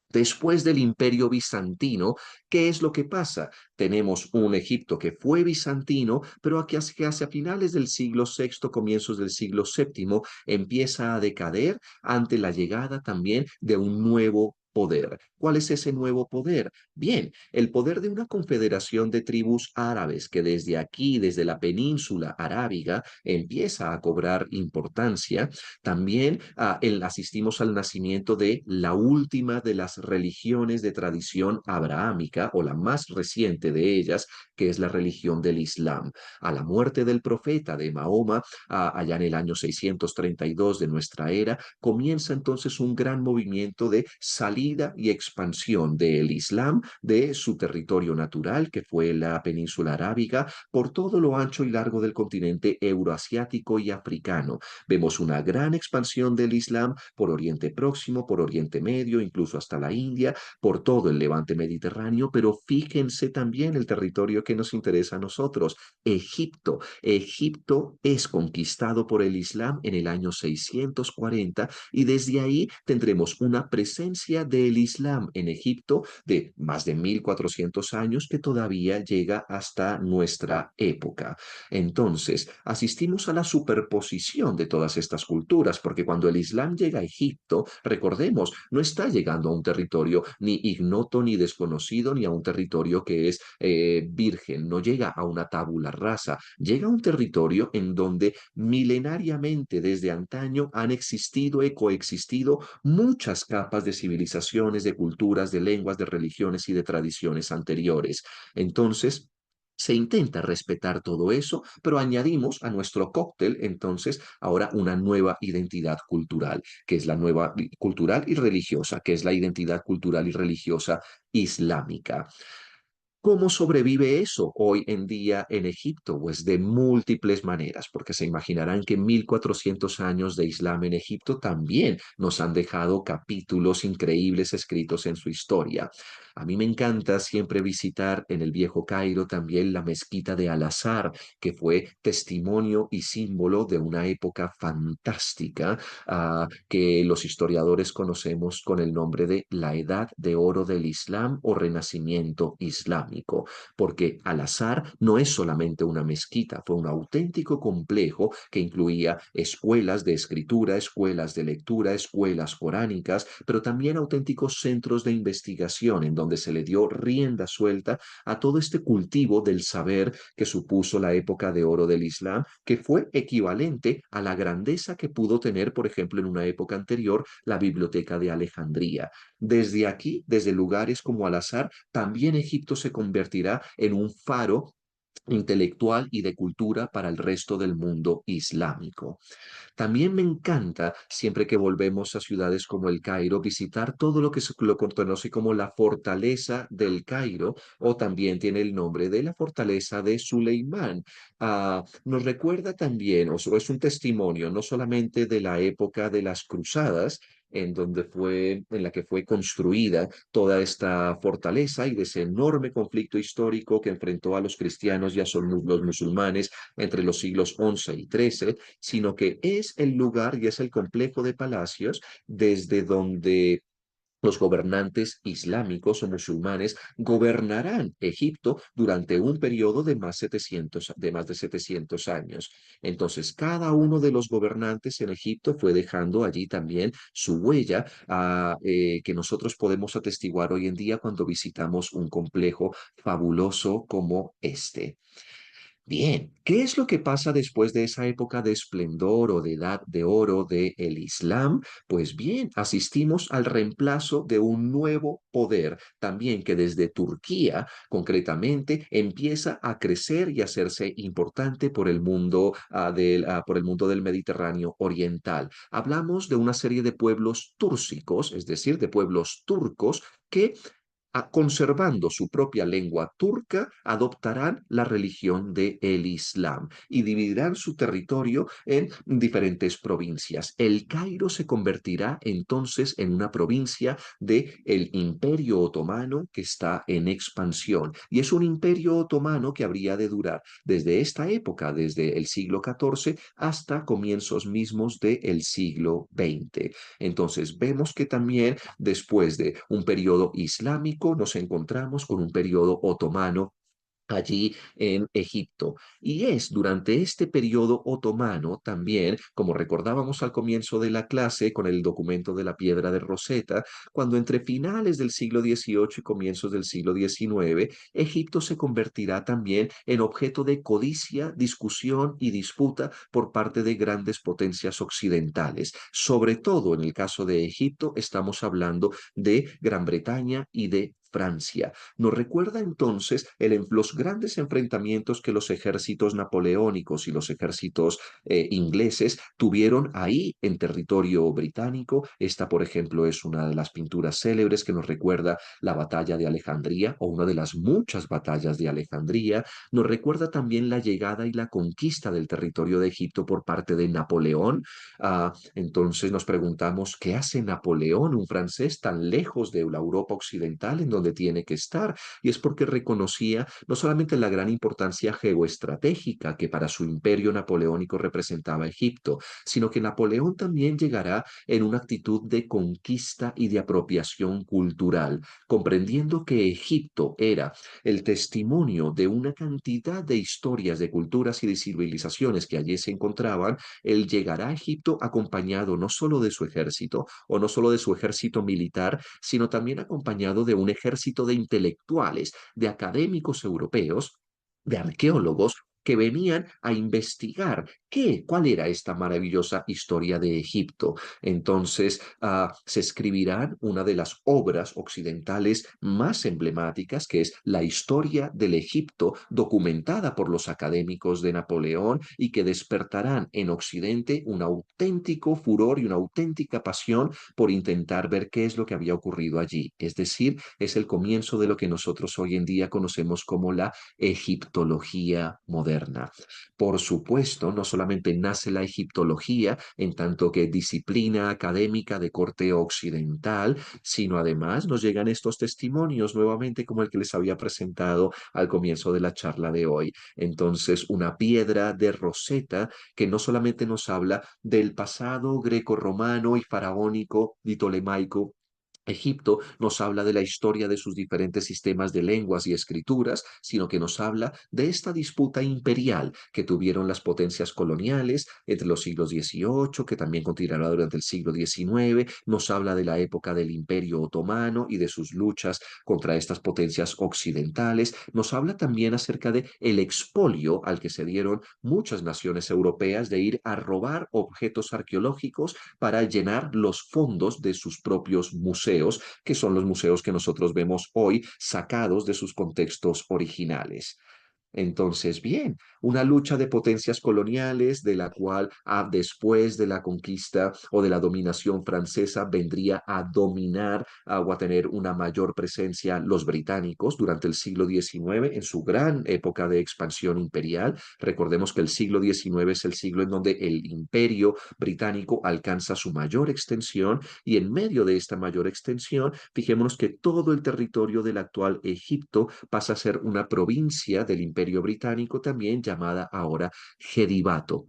Después del Imperio Bizantino, ¿qué es lo que pasa? Tenemos un Egipto que fue bizantino, pero hacia finales del siglo sexto, comienzos del siglo séptimo, empieza a decader ante la llegada también de un nuevo poder. ¿Cuál es ese nuevo poder? Bien, el poder de una confederación de tribus árabes que desde aquí, desde la península arábiga, empieza a cobrar importancia. También asistimos al nacimiento de la última de las religiones de tradición abrahámica o la más reciente de ellas, que es la religión del Islam. A la muerte del profeta de Mahoma, allá en el año 632 de nuestra era, comienza entonces un gran movimiento de salir salida y expansión del Islam de su territorio natural, que fue la península arábiga, por todo lo ancho y largo del continente euroasiático y africano. Vemos una gran expansión del Islam por Oriente Próximo, por Oriente Medio, incluso hasta la India, por todo el levante mediterráneo, pero fíjense también el territorio que nos interesa a nosotros, Egipto. Egipto es conquistado por el Islam en el año 640 y desde ahí tendremos una presencia del Islam en Egipto de más de 1400 años que todavía llega hasta nuestra época. Entonces, asistimos a la superposición de todas estas culturas, porque cuando el Islam llega a Egipto, recordemos, no está llegando a un territorio ni ignoto ni desconocido, ni a un territorio que es virgen, no llega a una tabula rasa, llega a un territorio en donde milenariamente desde antaño han existido y coexistido muchas capas de civilizaciones, de culturas, de lenguas, de religiones y de tradiciones anteriores. Entonces, se intenta respetar todo eso, pero añadimos a nuestro cóctel entonces ahora una nueva identidad cultural, que es la nueva cultural y religiosa, que es la identidad cultural y religiosa islámica. ¿Cómo sobrevive eso hoy en día en Egipto? Pues de múltiples maneras, porque se imaginarán que 1400 años de Islam en Egipto también nos han dejado capítulos increíbles escritos en su historia. A mí me encanta siempre visitar en el Viejo Cairo también la mezquita de Al-Azhar, que fue testimonio y símbolo de una época fantástica que los historiadores conocemos con el nombre de la Edad de Oro del Islam o Renacimiento Islámico, porque Al-Azhar no es solamente una mezquita, fue un auténtico complejo que incluía escuelas de escritura, escuelas de lectura, escuelas coránicas, pero también auténticos centros de investigación en donde se le dio rienda suelta a todo este cultivo del saber que supuso la época de oro del Islam, que fue equivalente a la grandeza que pudo tener, por ejemplo, en una época anterior, la Biblioteca de Alejandría. Desde aquí, desde lugares como Al-Azhar, también Egipto se convertirá en un faro intelectual y de cultura para el resto del mundo islámico. También me encanta, siempre que volvemos a ciudades como el Cairo, visitar todo lo que se lo conoce como la fortaleza del Cairo, o también tiene el nombre de la fortaleza de Suleimán. Nos recuerda también, o es un testimonio, no solamente de la época de las cruzadas, en la que fue construida toda esta fortaleza y de ese enorme conflicto histórico que enfrentó a los cristianos y a los musulmanes entre los siglos XI y XIII, sino que es el lugar y es el complejo de palacios desde donde los gobernantes islámicos o musulmanes gobernarán Egipto durante un periodo de más de 700 años. Entonces, cada uno de los gobernantes en Egipto fue dejando allí también su huella que nosotros podemos atestiguar hoy en día cuando visitamos un complejo fabuloso como este. Bien, ¿qué es lo que pasa después de esa época de esplendor o de edad de oro del Islam? Pues bien, asistimos al reemplazo de un nuevo poder, también que desde Turquía, concretamente, empieza a crecer y a hacerse importante por el mundo, por el mundo del Mediterráneo oriental. Hablamos de una serie de pueblos túrcicos, es decir, de pueblos turcos que conservando su propia lengua turca, adoptarán la religión del Islam y dividirán su territorio en diferentes provincias. El Cairo se convertirá entonces en una provincia del Imperio Otomano que está en expansión. Y es un imperio otomano que habría de durar desde esta época, desde el siglo XIV hasta comienzos mismos del siglo XX. Entonces vemos que también después de un periodo islámico nos encontramos con un periodo otomano allí en Egipto. Y es durante este periodo otomano también, como recordábamos al comienzo de la clase con el documento de la Piedra de Rosetta, cuando entre finales del siglo XVIII y comienzos del siglo XIX, Egipto se convertirá también en objeto de codicia, discusión y disputa por parte de grandes potencias occidentales. Sobre todo en el caso de Egipto, estamos hablando de Gran Bretaña y de Francia. Nos recuerda entonces los grandes enfrentamientos que los ejércitos napoleónicos y los ejércitos ingleses tuvieron ahí en territorio británico. Esta, por ejemplo, es una de las pinturas célebres que nos recuerda la batalla de Alejandría o una de las muchas batallas de Alejandría. Nos recuerda también la llegada y la conquista del territorio de Egipto por parte de Napoleón. Entonces nos preguntamos, ¿qué hace Napoleón, un francés, tan lejos de la Europa occidental en donde tiene que estar? Y es porque reconocía no solamente la gran importancia geoestratégica que para su imperio napoleónico representaba Egipto, sino que Napoleón también llegará en una actitud de conquista y de apropiación cultural, comprendiendo que Egipto era el testimonio de una cantidad de historias, de culturas y de civilizaciones que allí se encontraban. Él llegará a Egipto acompañado no solo de su ejército o no solo de su ejército militar, sino también acompañado de un ejército de intelectuales, de académicos europeos, de arqueólogos que venían a investigar cuál era esta maravillosa historia de Egipto. Entonces, se escribirán una de las obras occidentales más emblemáticas, que es la historia del Egipto, documentada por los académicos de Napoleón y que despertarán en Occidente un auténtico furor y una auténtica pasión por intentar ver qué es lo que había ocurrido allí. Es decir, es el comienzo de lo que nosotros hoy en día conocemos como la egiptología moderna. Por supuesto, no solamente nace la egiptología en tanto que disciplina académica de corte occidental, sino además nos llegan estos testimonios nuevamente como el que les había presentado al comienzo de la charla de hoy. Entonces, una piedra de Rosetta que no solamente nos habla del pasado greco-romano y faraónico y tolemaico. Egipto nos habla de la historia de sus diferentes sistemas de lenguas y escrituras, sino que nos habla de esta disputa imperial que tuvieron las potencias coloniales entre los siglos XVIII, que también continuará durante el siglo XIX, nos habla de la época del Imperio Otomano y de sus luchas contra estas potencias occidentales, nos habla también acerca de el expolio al que se dieron muchas naciones europeas de ir a robar objetos arqueológicos para llenar los fondos de sus propios museos, que son los museos que nosotros vemos hoy sacados de sus contextos originales. Entonces, bien, una lucha de potencias coloniales de la cual después de la conquista o de la dominación francesa vendría a dominar o a tener una mayor presencia los británicos durante el siglo XIX en su gran época de expansión imperial. Recordemos que el siglo XIX es el siglo en donde el imperio británico alcanza su mayor extensión y en medio de esta mayor extensión, fijémonos que todo el territorio del actual Egipto pasa a ser una provincia del Imperio Británico también llamada ahora Gedibato.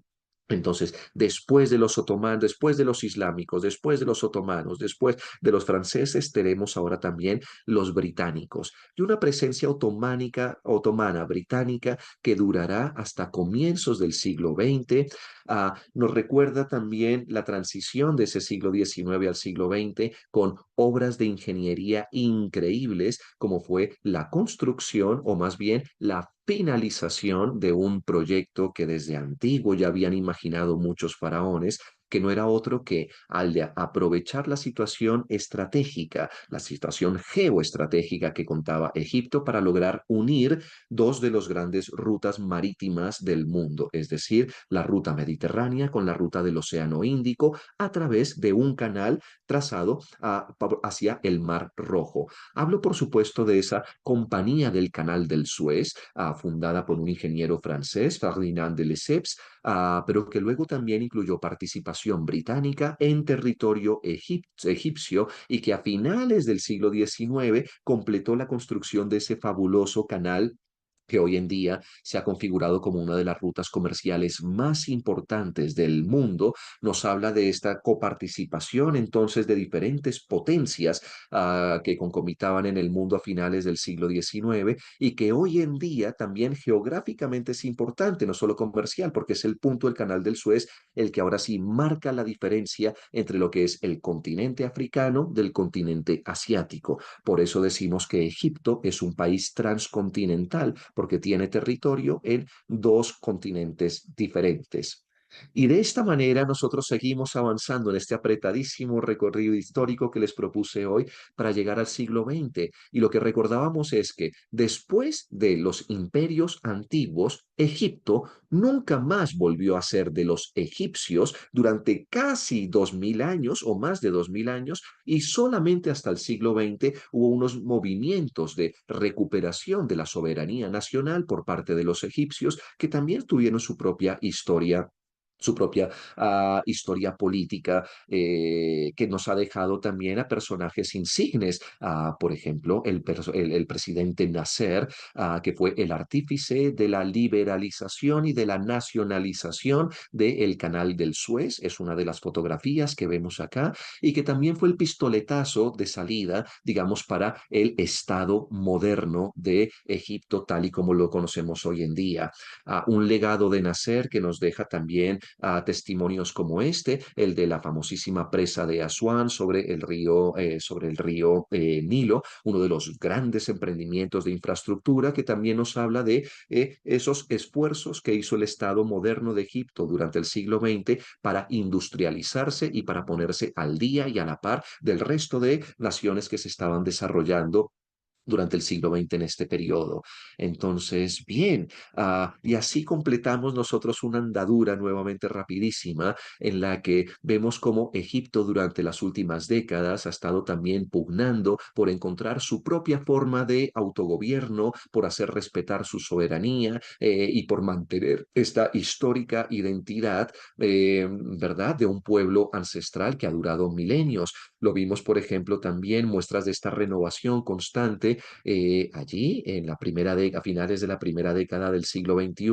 Entonces, después de los otomanos, después de los islámicos, después de los otomanos, después de los franceses, tenemos ahora también los británicos y una presencia otomana británica que durará hasta comienzos del siglo XX. Nos recuerda también la transición de ese siglo XIX al siglo XX con obras de ingeniería increíbles, como fue la construcción o más bien la finalización de un proyecto que desde antiguo ya habían imaginado muchos faraones, que no era otro que al de aprovechar la situación estratégica, la situación geoestratégica que contaba Egipto para lograr unir dos de las grandes rutas marítimas del mundo, es decir, la ruta mediterránea con la ruta del Océano Índico a través de un canal trazado hacia el Mar Rojo. Hablo, por supuesto, de esa Compañía del Canal del Suez, fundada por un ingeniero francés, Ferdinand de Lesseps, pero que luego también incluyó participación británica en territorio egipcio y que a finales del siglo XIX completó la construcción de ese fabuloso canal que hoy en día se ha configurado como una de las rutas comerciales más importantes del mundo. Nos habla de esta coparticipación entonces de diferentes potencias que concomitaban en el mundo a finales del siglo XIX y que hoy en día también geográficamente es importante, no solo comercial, porque es el punto del Canal del Suez el que ahora sí marca la diferencia entre lo que es el continente africano del continente asiático. Por eso decimos que Egipto es un país transcontinental, porque tiene territorio en dos continentes diferentes. Y de esta manera nosotros seguimos avanzando en este apretadísimo recorrido histórico que les propuse hoy para llegar al siglo XX. Y lo que recordábamos es que después de los imperios antiguos, Egipto nunca más volvió a ser de los egipcios durante casi 2000 años o más de 2000 años, y solamente hasta el siglo XX hubo unos movimientos de recuperación de la soberanía nacional por parte de los egipcios que también tuvieron su propia historia política, que nos ha dejado también a personajes insignes, por ejemplo, el presidente Nasser, que fue el artífice de la liberalización y de la nacionalización del canal del Suez, es una de las fotografías que vemos acá, y que también fue el pistoletazo de salida, digamos, para el Estado moderno de Egipto, tal y como lo conocemos hoy en día. Un legado de Nasser que nos deja también testimonios como este, el de la famosísima presa de Asuán sobre el río Nilo, uno de los grandes emprendimientos de infraestructura que también nos habla de esos esfuerzos que hizo el Estado moderno de Egipto durante el siglo XX para industrializarse y para ponerse al día y a la par del resto de naciones que se estaban desarrollando durante el siglo XX en este periodo. Entonces, bien, y así completamos nosotros una andadura nuevamente rapidísima en la que vemos cómo Egipto durante las últimas décadas ha estado también pugnando por encontrar su propia forma de autogobierno, por hacer respetar su soberanía, y por mantener esta histórica identidad, ¿verdad?, de un pueblo ancestral que ha durado milenios. Lo vimos, por ejemplo, también muestras de esta renovación constante allí a finales de la primera década del siglo XXI,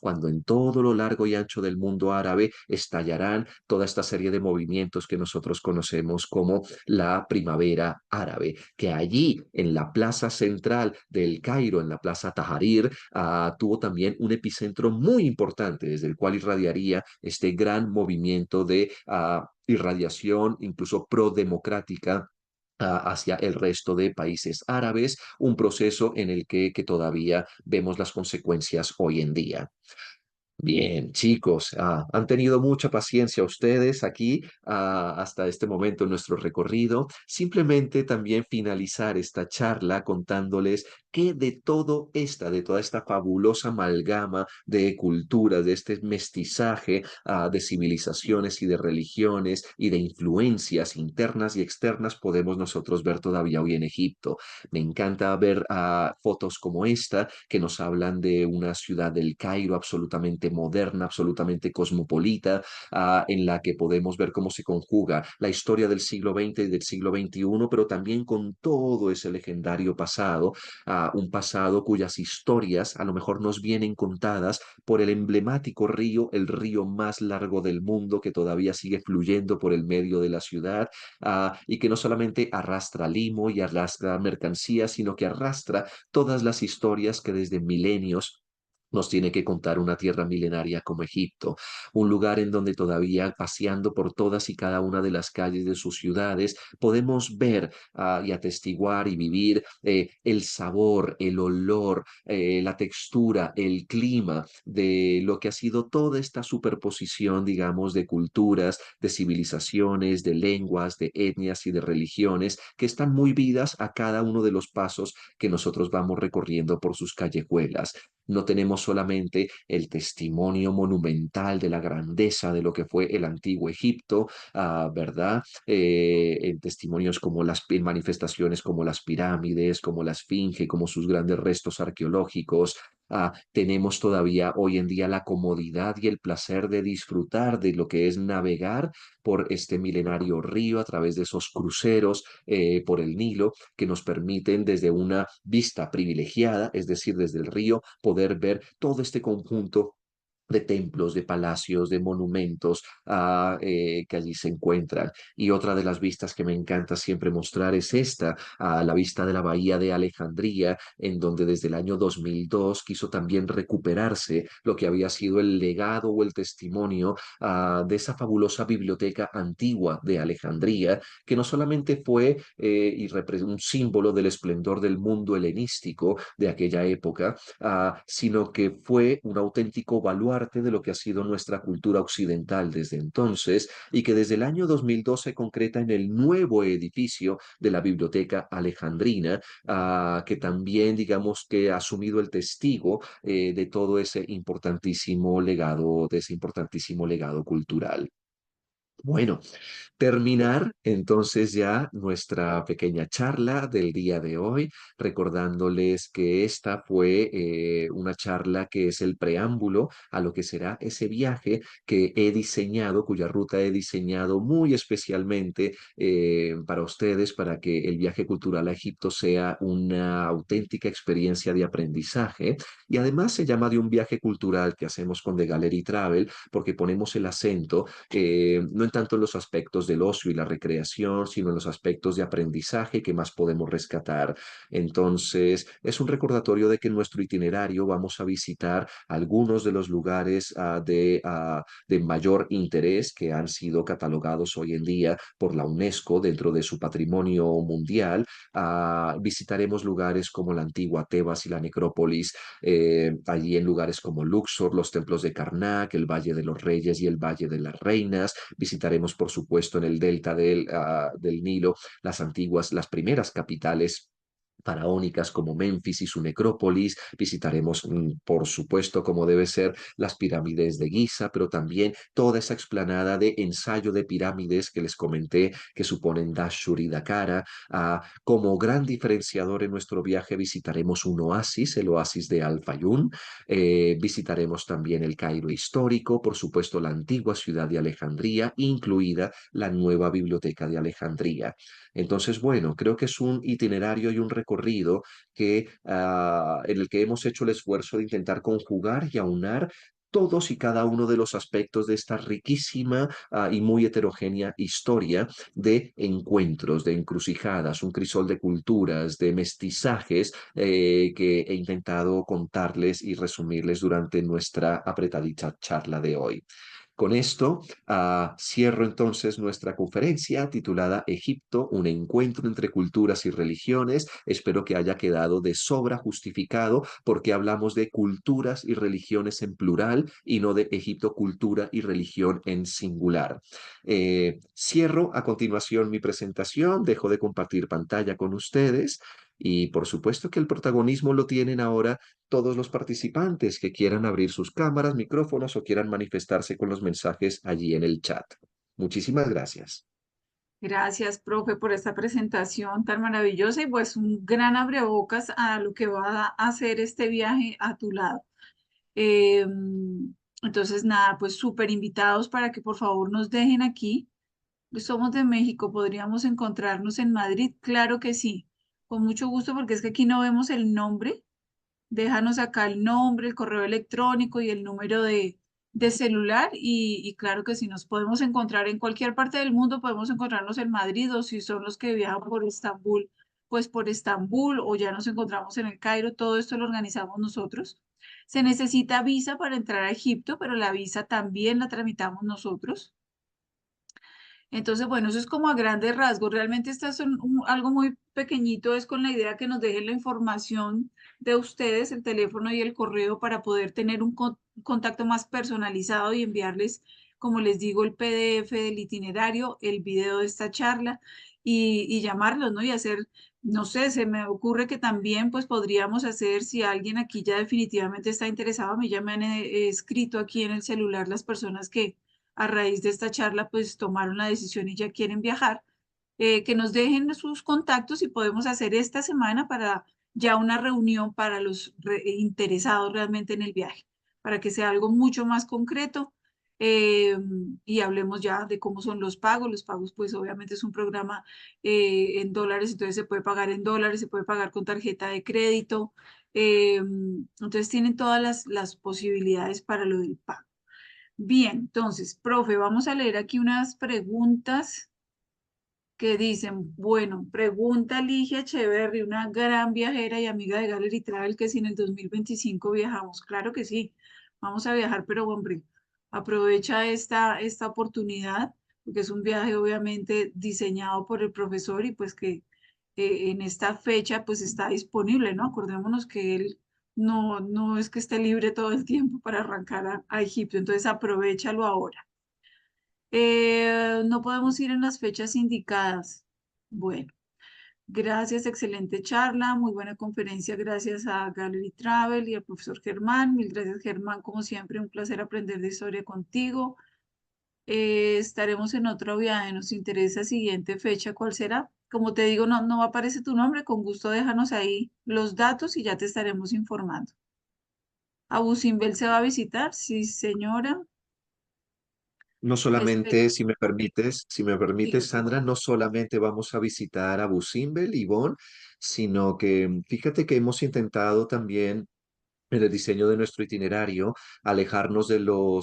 cuando en todo lo largo y ancho del mundo árabe estallarán toda esta serie de movimientos que nosotros conocemos como la primavera árabe, que allí en la plaza central del Cairo, en la plaza Tahrir, tuvo también un epicentro muy importante desde el cual irradiaría este gran movimiento de irradiación, incluso pro-democrática, hacia el resto de países árabes, un proceso en el que todavía vemos las consecuencias hoy en día. Bien, chicos, han tenido mucha paciencia ustedes aquí, hasta este momento en nuestro recorrido. Simplemente también finalizar esta charla contándoles que de toda esta fabulosa amalgama de culturas, de este mestizaje, de civilizaciones y de religiones y de influencias internas y externas, podemos nosotros ver todavía hoy en Egipto. Me encanta ver fotos como esta que nos hablan de una ciudad del Cairo absolutamente moderna, absolutamente cosmopolita, en la que podemos ver cómo se conjuga la historia del siglo XX y del siglo XXI, pero también con todo ese legendario pasado, un pasado cuyas historias a lo mejor nos vienen contadas por el emblemático río, el río más largo del mundo que todavía sigue fluyendo por el medio de la ciudad, y que no solamente arrastra limo y arrastra mercancías, sino que arrastra todas las historias que desde milenios nos tiene que contar una tierra milenaria como Egipto, un lugar en donde todavía paseando por todas y cada una de las calles de sus ciudades podemos ver, y atestiguar y vivir el sabor, el olor, la textura, el clima de lo que ha sido toda esta superposición, digamos, de culturas, de civilizaciones, de lenguas, de etnias y de religiones que están muy vidas a cada uno de los pasos que nosotros vamos recorriendo por sus callejuelas. No tenemos solamente el testimonio monumental de la grandeza de lo que fue el antiguo Egipto, ¿verdad? En testimonios como en manifestaciones como las pirámides, como la Esfinge, como sus grandes restos arqueológicos. Tenemos todavía hoy en día la comodidad y el placer de disfrutar de lo que es navegar por este milenario río a través de esos cruceros por el Nilo, que nos permiten desde una vista privilegiada, es decir, desde el río, poder ver todo este conjunto de templos, de palacios, de monumentos, que allí se encuentran. Y otra de las vistas que me encanta siempre mostrar es esta, la vista de la bahía de Alejandría, en donde desde el año 2002 quiso también recuperarse lo que había sido el legado o el testimonio, de esa fabulosa biblioteca antigua de Alejandría, que no solamente fue un símbolo del esplendor del mundo helenístico de aquella época, sino que fue un auténtico baluarte baluarte de lo que ha sido nuestra cultura occidental desde entonces y que desde el año 2002 se concreta en el nuevo edificio de la Biblioteca Alejandrina, que también digamos que ha asumido el testigo de todo de ese importantísimo legado cultural. Bueno, terminar entonces ya nuestra pequeña charla del día de hoy, recordándoles que esta fue una charla que es el preámbulo a lo que será ese viaje que he diseñado, cuya ruta he diseñado muy especialmente para ustedes, para que el viaje cultural a Egipto sea una auténtica experiencia de aprendizaje. Y además se llama de un viaje cultural que hacemos con The Gallery Travel, porque ponemos el acento no en tanto en los aspectos del ocio y la recreación, sino en los aspectos de aprendizaje que más podemos rescatar. Entonces, es un recordatorio de que en nuestro itinerario vamos a visitar algunos de los lugares de mayor interés que han sido catalogados hoy en día por la UNESCO dentro de su patrimonio mundial. Visitaremos lugares como la antigua Tebas y la necrópolis, allí en lugares como Luxor, los templos de Karnak, el Valle de los Reyes y el Valle de las Reinas. Visitaremos, por supuesto, en el delta del Nilo, las primeras capitales faraónicas como Memphis y su necrópolis. Visitaremos, por supuesto, como debe ser, las pirámides de Giza, pero también toda esa explanada de ensayo de pirámides que les comenté que suponen Dashur y Dakkara. Como gran diferenciador en nuestro viaje visitaremos un oasis, el oasis de Al Fayum. Visitaremos también el Cairo histórico, por supuesto la antigua ciudad de Alejandría, incluida la nueva biblioteca de Alejandría. Entonces, bueno, creo que es un itinerario y un recorrido en el que hemos hecho el esfuerzo de intentar conjugar y aunar todos y cada uno de los aspectos de esta riquísima y muy heterogénea historia de encuentros, de encrucijadas, un crisol de culturas, de mestizajes que he intentado contarles y resumirles durante nuestra apretadita charla de hoy. Con esto, cierro entonces nuestra conferencia titulada Egipto, un encuentro entre culturas y religiones. Espero que haya quedado de sobra justificado porque hablamos de culturas y religiones en plural y no de Egipto, cultura y religión en singular. Cierro a continuación mi presentación, dejo de compartir pantalla con ustedes. Y por supuesto que el protagonismo lo tienen ahora todos los participantes que quieran abrir sus cámaras, micrófonos o quieran manifestarse con los mensajes allí en el chat. Muchísimas gracias. Gracias, profe, por esta presentación tan maravillosa y pues un gran abrebocas a lo que va a hacer este viaje a tu lado. Eh, entonces, nada, pues súper invitados para que por favor nos dejen aquí. Somos de México, ¿podríamos encontrarnos en Madrid? Claro que sí, con mucho gusto, porque es que aquí no vemos el nombre. Déjanos acá el nombre, el correo electrónico y el número de celular y claro que si nos podemos encontrar en cualquier parte del mundo, podemos encontrarnos en Madrid o si son los que viajan por Estambul, pues por Estambul o ya nos encontramos en el Cairo, todo esto lo organizamos nosotros. Se necesita visa para entrar a Egipto, pero la visa también la tramitamos nosotros. Entonces, bueno, eso es como a grandes rasgos. Realmente esto es algo muy pequeñito, es con la idea que nos dejen la información de ustedes, el teléfono y el correo para poder tener un contacto más personalizado y enviarles, como les digo, el PDF del itinerario, el video de esta charla y llamarlos, ¿no? Y hacer, no sé, se me ocurre que también pues podríamos hacer, si alguien aquí ya definitivamente está interesado, a mí ya me han escrito aquí en el celular las personas que a raíz de esta charla, pues tomaron la decisión y ya quieren viajar, que nos dejen sus contactos y podemos hacer esta semana para ya una reunión para los interesados realmente en el viaje, para que sea algo mucho más concreto eh, y hablemos ya de cómo son los pagos. Los pagos, pues obviamente es un programa en dólares, entonces se puede pagar en dólares, se puede pagar con tarjeta de crédito. Entonces tienen todas las posibilidades para lo del pago. Bien, entonces, profe, vamos a leer aquí unas preguntas que dicen, bueno, pregunta Ligia Echeverry, una gran viajera y amiga de Gallery Travel, que si en el 2025 viajamos. Claro que sí, vamos a viajar, pero hombre, aprovecha esta oportunidad, porque es un viaje obviamente diseñado por el profesor y pues que en esta fecha pues está disponible, ¿no? Acordémonos que él no, no es que esté libre todo el tiempo para arrancar a Egipto, entonces aprovéchalo ahora. No podemos ir en las fechas indicadas. Bueno, gracias, excelente charla, muy buena conferencia, gracias a Gallery Travel y al profesor Germán. Mil gracias, Germán, como siempre, un placer aprender de historia contigo. Estaremos en otro viaje, nos interesa siguiente fecha, ¿cuál será? Como te digo, no, no aparece tu nombre, con gusto déjanos ahí los datos y ya te estaremos informando. ¿Abu Simbel se va a visitar? Sí, señora. No ¿Qué solamente, fecha? si me permites, Diga. Sandra, no solamente vamos a visitar a Simbel y Bonn, sino que fíjate que hemos intentado también en el diseño de nuestro itinerario, alejarnos de lo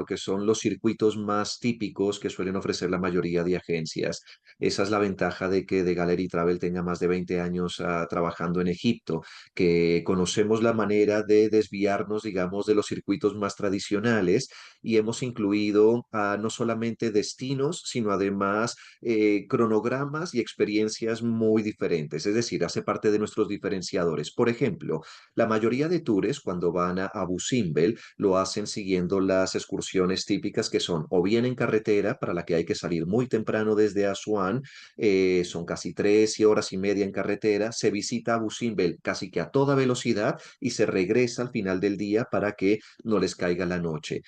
que son los circuitos más típicos que suelen ofrecer la mayoría de agencias. Esa es la ventaja de que de Gallery Travel tenga más de 20 años trabajando en Egipto, que conocemos la manera de desviarnos, digamos, de los circuitos más tradicionales y hemos incluido no solamente destinos, sino además cronogramas y experiencias muy diferentes. Es decir, hace parte de nuestros diferenciadores. Por ejemplo, la mayoría de tours cuando van a Abu Simbel lo hacen siguiendo las excursiones típicas que son o bien en carretera, para la que hay que salir muy temprano desde Asuán, son casi 3 horas y media en carretera, se visita Abu Simbel casi que a toda velocidad y se regresa al final del día para que no les caiga la noche.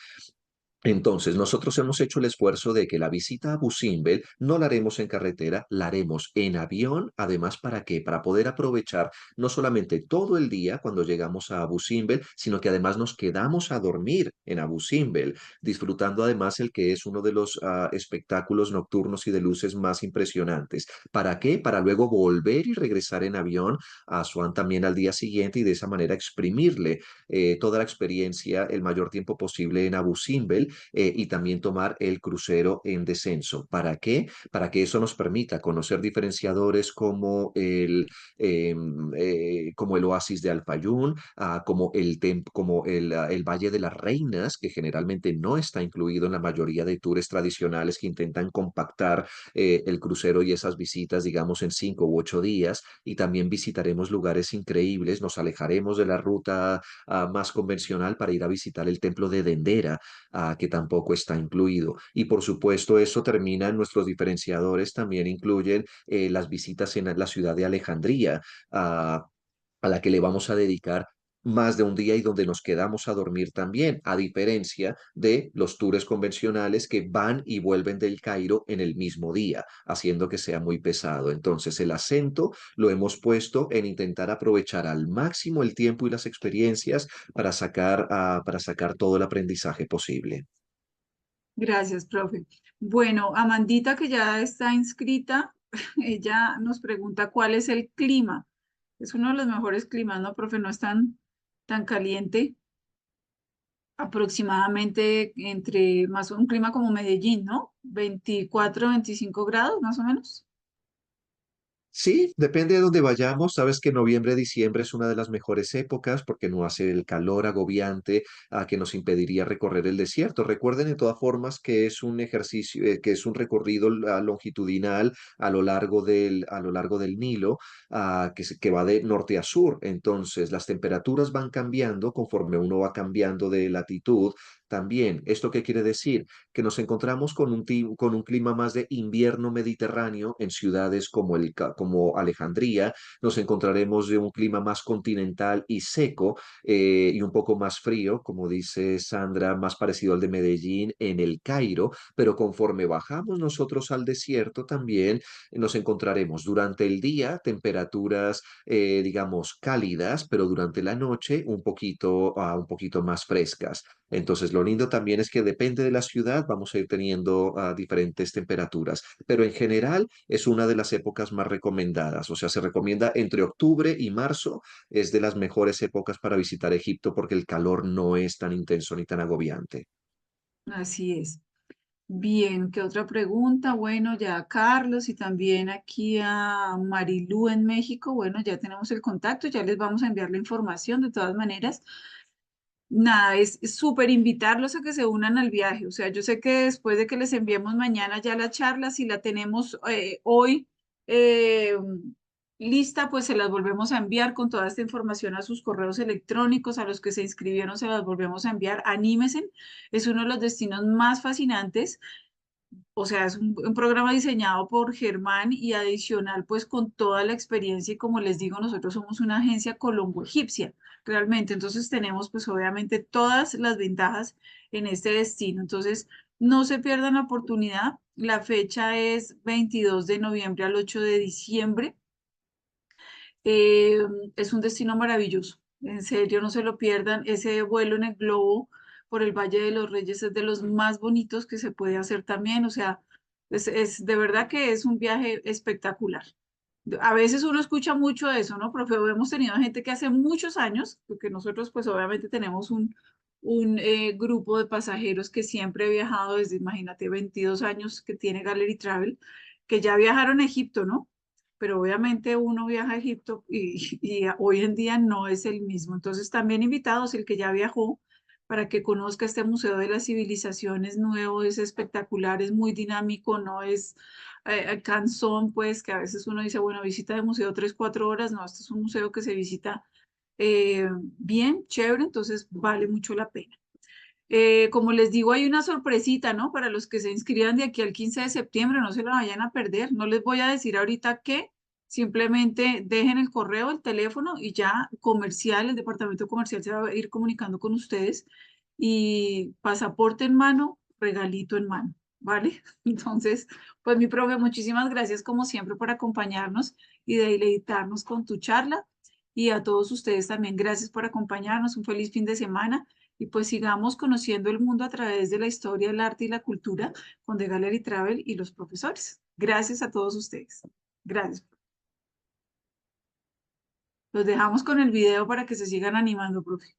Entonces, nosotros hemos hecho el esfuerzo de que la visita a Abu Simbel no la haremos en carretera, la haremos en avión. Además, ¿para qué? Para poder aprovechar no solamente todo el día cuando llegamos a Abu Simbel, sino que además nos quedamos a dormir en Abu Simbel, disfrutando además el que es uno de los espectáculos nocturnos y de luces más impresionantes. ¿Para qué? Para luego volver y regresar en avión a Asuán también al día siguiente y de esa manera exprimirle toda la experiencia el mayor tiempo posible en Abu Simbel y también tomar el crucero en descenso. ¿Para qué? Para que eso nos permita conocer diferenciadores como el oasis de Al-Fayum, como el Valle de las Reinas, que generalmente no está incluido en la mayoría de tours tradicionales que intentan compactar el crucero y esas visitas, digamos, en 5 u 8 días. Y también visitaremos lugares increíbles, nos alejaremos de la ruta más convencional para ir a visitar el templo de Dendera, que tampoco está incluido. Y por supuesto, eso termina en nuestros diferenciadores, también incluyen las visitas en la ciudad de Alejandría, ah, a la que le vamos a dedicar más de un día y donde nos quedamos a dormir también, a diferencia de los tours convencionales que van y vuelven del Cairo en el mismo día, haciendo que sea muy pesado. Entonces, el acento lo hemos puesto en intentar aprovechar al máximo el tiempo y las experiencias para sacar todo el aprendizaje posible. Gracias, profe. Bueno, Amandita, que ya está inscrita, ella nos pregunta cuál es el clima. Es uno de los mejores climas, ¿no, profe? No es tan caliente, aproximadamente entre más un clima como Medellín, ¿no? 24, 25 grados, más o menos. Sí, depende de dónde vayamos. Sabes que noviembre, diciembre es una de las mejores épocas porque no hace el calor agobiante que nos impediría recorrer el desierto. Recuerden de todas formas que es un ejercicio, que es un recorrido longitudinal a lo largo del Nilo, que va de norte a sur. Entonces, las temperaturas van cambiando conforme uno va cambiando de latitud. También, ¿esto qué quiere decir? Que nos encontramos con un clima más de invierno mediterráneo en ciudades como Alejandría, nos encontraremos de un clima más continental y seco y un poco más frío, como dice Sandra, más parecido al de Medellín en el Cairo, pero conforme bajamos nosotros al desierto también nos encontraremos durante el día temperaturas, digamos, cálidas, pero durante la noche un poquito más frescas. Entonces, lo lindo también es que depende de la ciudad, vamos a ir teniendo diferentes temperaturas, pero en general es una de las épocas más recomendadas. O sea, se recomienda entre octubre y marzo, es de las mejores épocas para visitar Egipto porque el calor no es tan intenso ni tan agobiante. Así es. Bien, ¿qué otra pregunta? Bueno, ya a Carlos y también aquí a Marilú en México. Bueno, ya tenemos el contacto, ya les vamos a enviar la información de todas maneras. Nada, es súper invitarlos a que se unan al viaje. O sea, yo sé que después de que les enviemos mañana ya la charla, si la tenemos hoy, eh, lista, pues se las volvemos a enviar con toda esta información a sus correos electrónicos, a los que se inscribieron se las volvemos a enviar. Anímesen, es uno de los destinos más fascinantes. O sea, es un programa diseñado por Germán y adicional, pues con toda la experiencia y como les digo, nosotros somos una agencia colombo-egipcia, realmente. Entonces tenemos pues obviamente todas las ventajas en este destino. Entonces, no se pierdan la oportunidad. La fecha es 22 de noviembre al 8 de diciembre. Eh, es un destino maravilloso. En serio, no se lo pierdan. Ese vuelo en el globo por el Valle de los Reyes es de los más bonitos que se puede hacer también. O sea, es de verdad que es un viaje espectacular. A veces uno escucha mucho de eso, ¿no, profe? Hemos tenido gente que hace muchos años, porque nosotros pues obviamente tenemos un grupo de pasajeros que siempre ha viajado desde, imagínate, 22 años que tiene Gallery Travel, que ya viajaron a Egipto, ¿no? Pero obviamente uno viaja a Egipto y hoy en día no es el mismo. Entonces también invitados, el que ya viajó, para que conozca este Museo de las Civilizaciones nuevo, es espectacular, es muy dinámico, no es cansón, pues que a veces uno dice, bueno, visita de museo 3, 4 horas, no, este es un museo que se visita bien, chévere, entonces vale mucho la pena. Como les digo, hay una sorpresita, ¿no? Para los que se inscriban de aquí al 15 de septiembre, no se la vayan a perder. No les voy a decir ahorita qué, simplemente dejen el correo, el teléfono y ya comercial, el departamento comercial se va a ir comunicando con ustedes y pasaporte en mano, regalito en mano, ¿vale? Entonces, pues mi profe, muchísimas gracias como siempre por acompañarnos y deleitarnos con tu charla y a todos ustedes también gracias por acompañarnos. Un feliz fin de semana y pues sigamos conociendo el mundo a través de la historia, el arte y la cultura con The Gallery Travel y los profesores. Gracias a todos ustedes. Gracias. Los dejamos con el video para que se sigan animando, profe.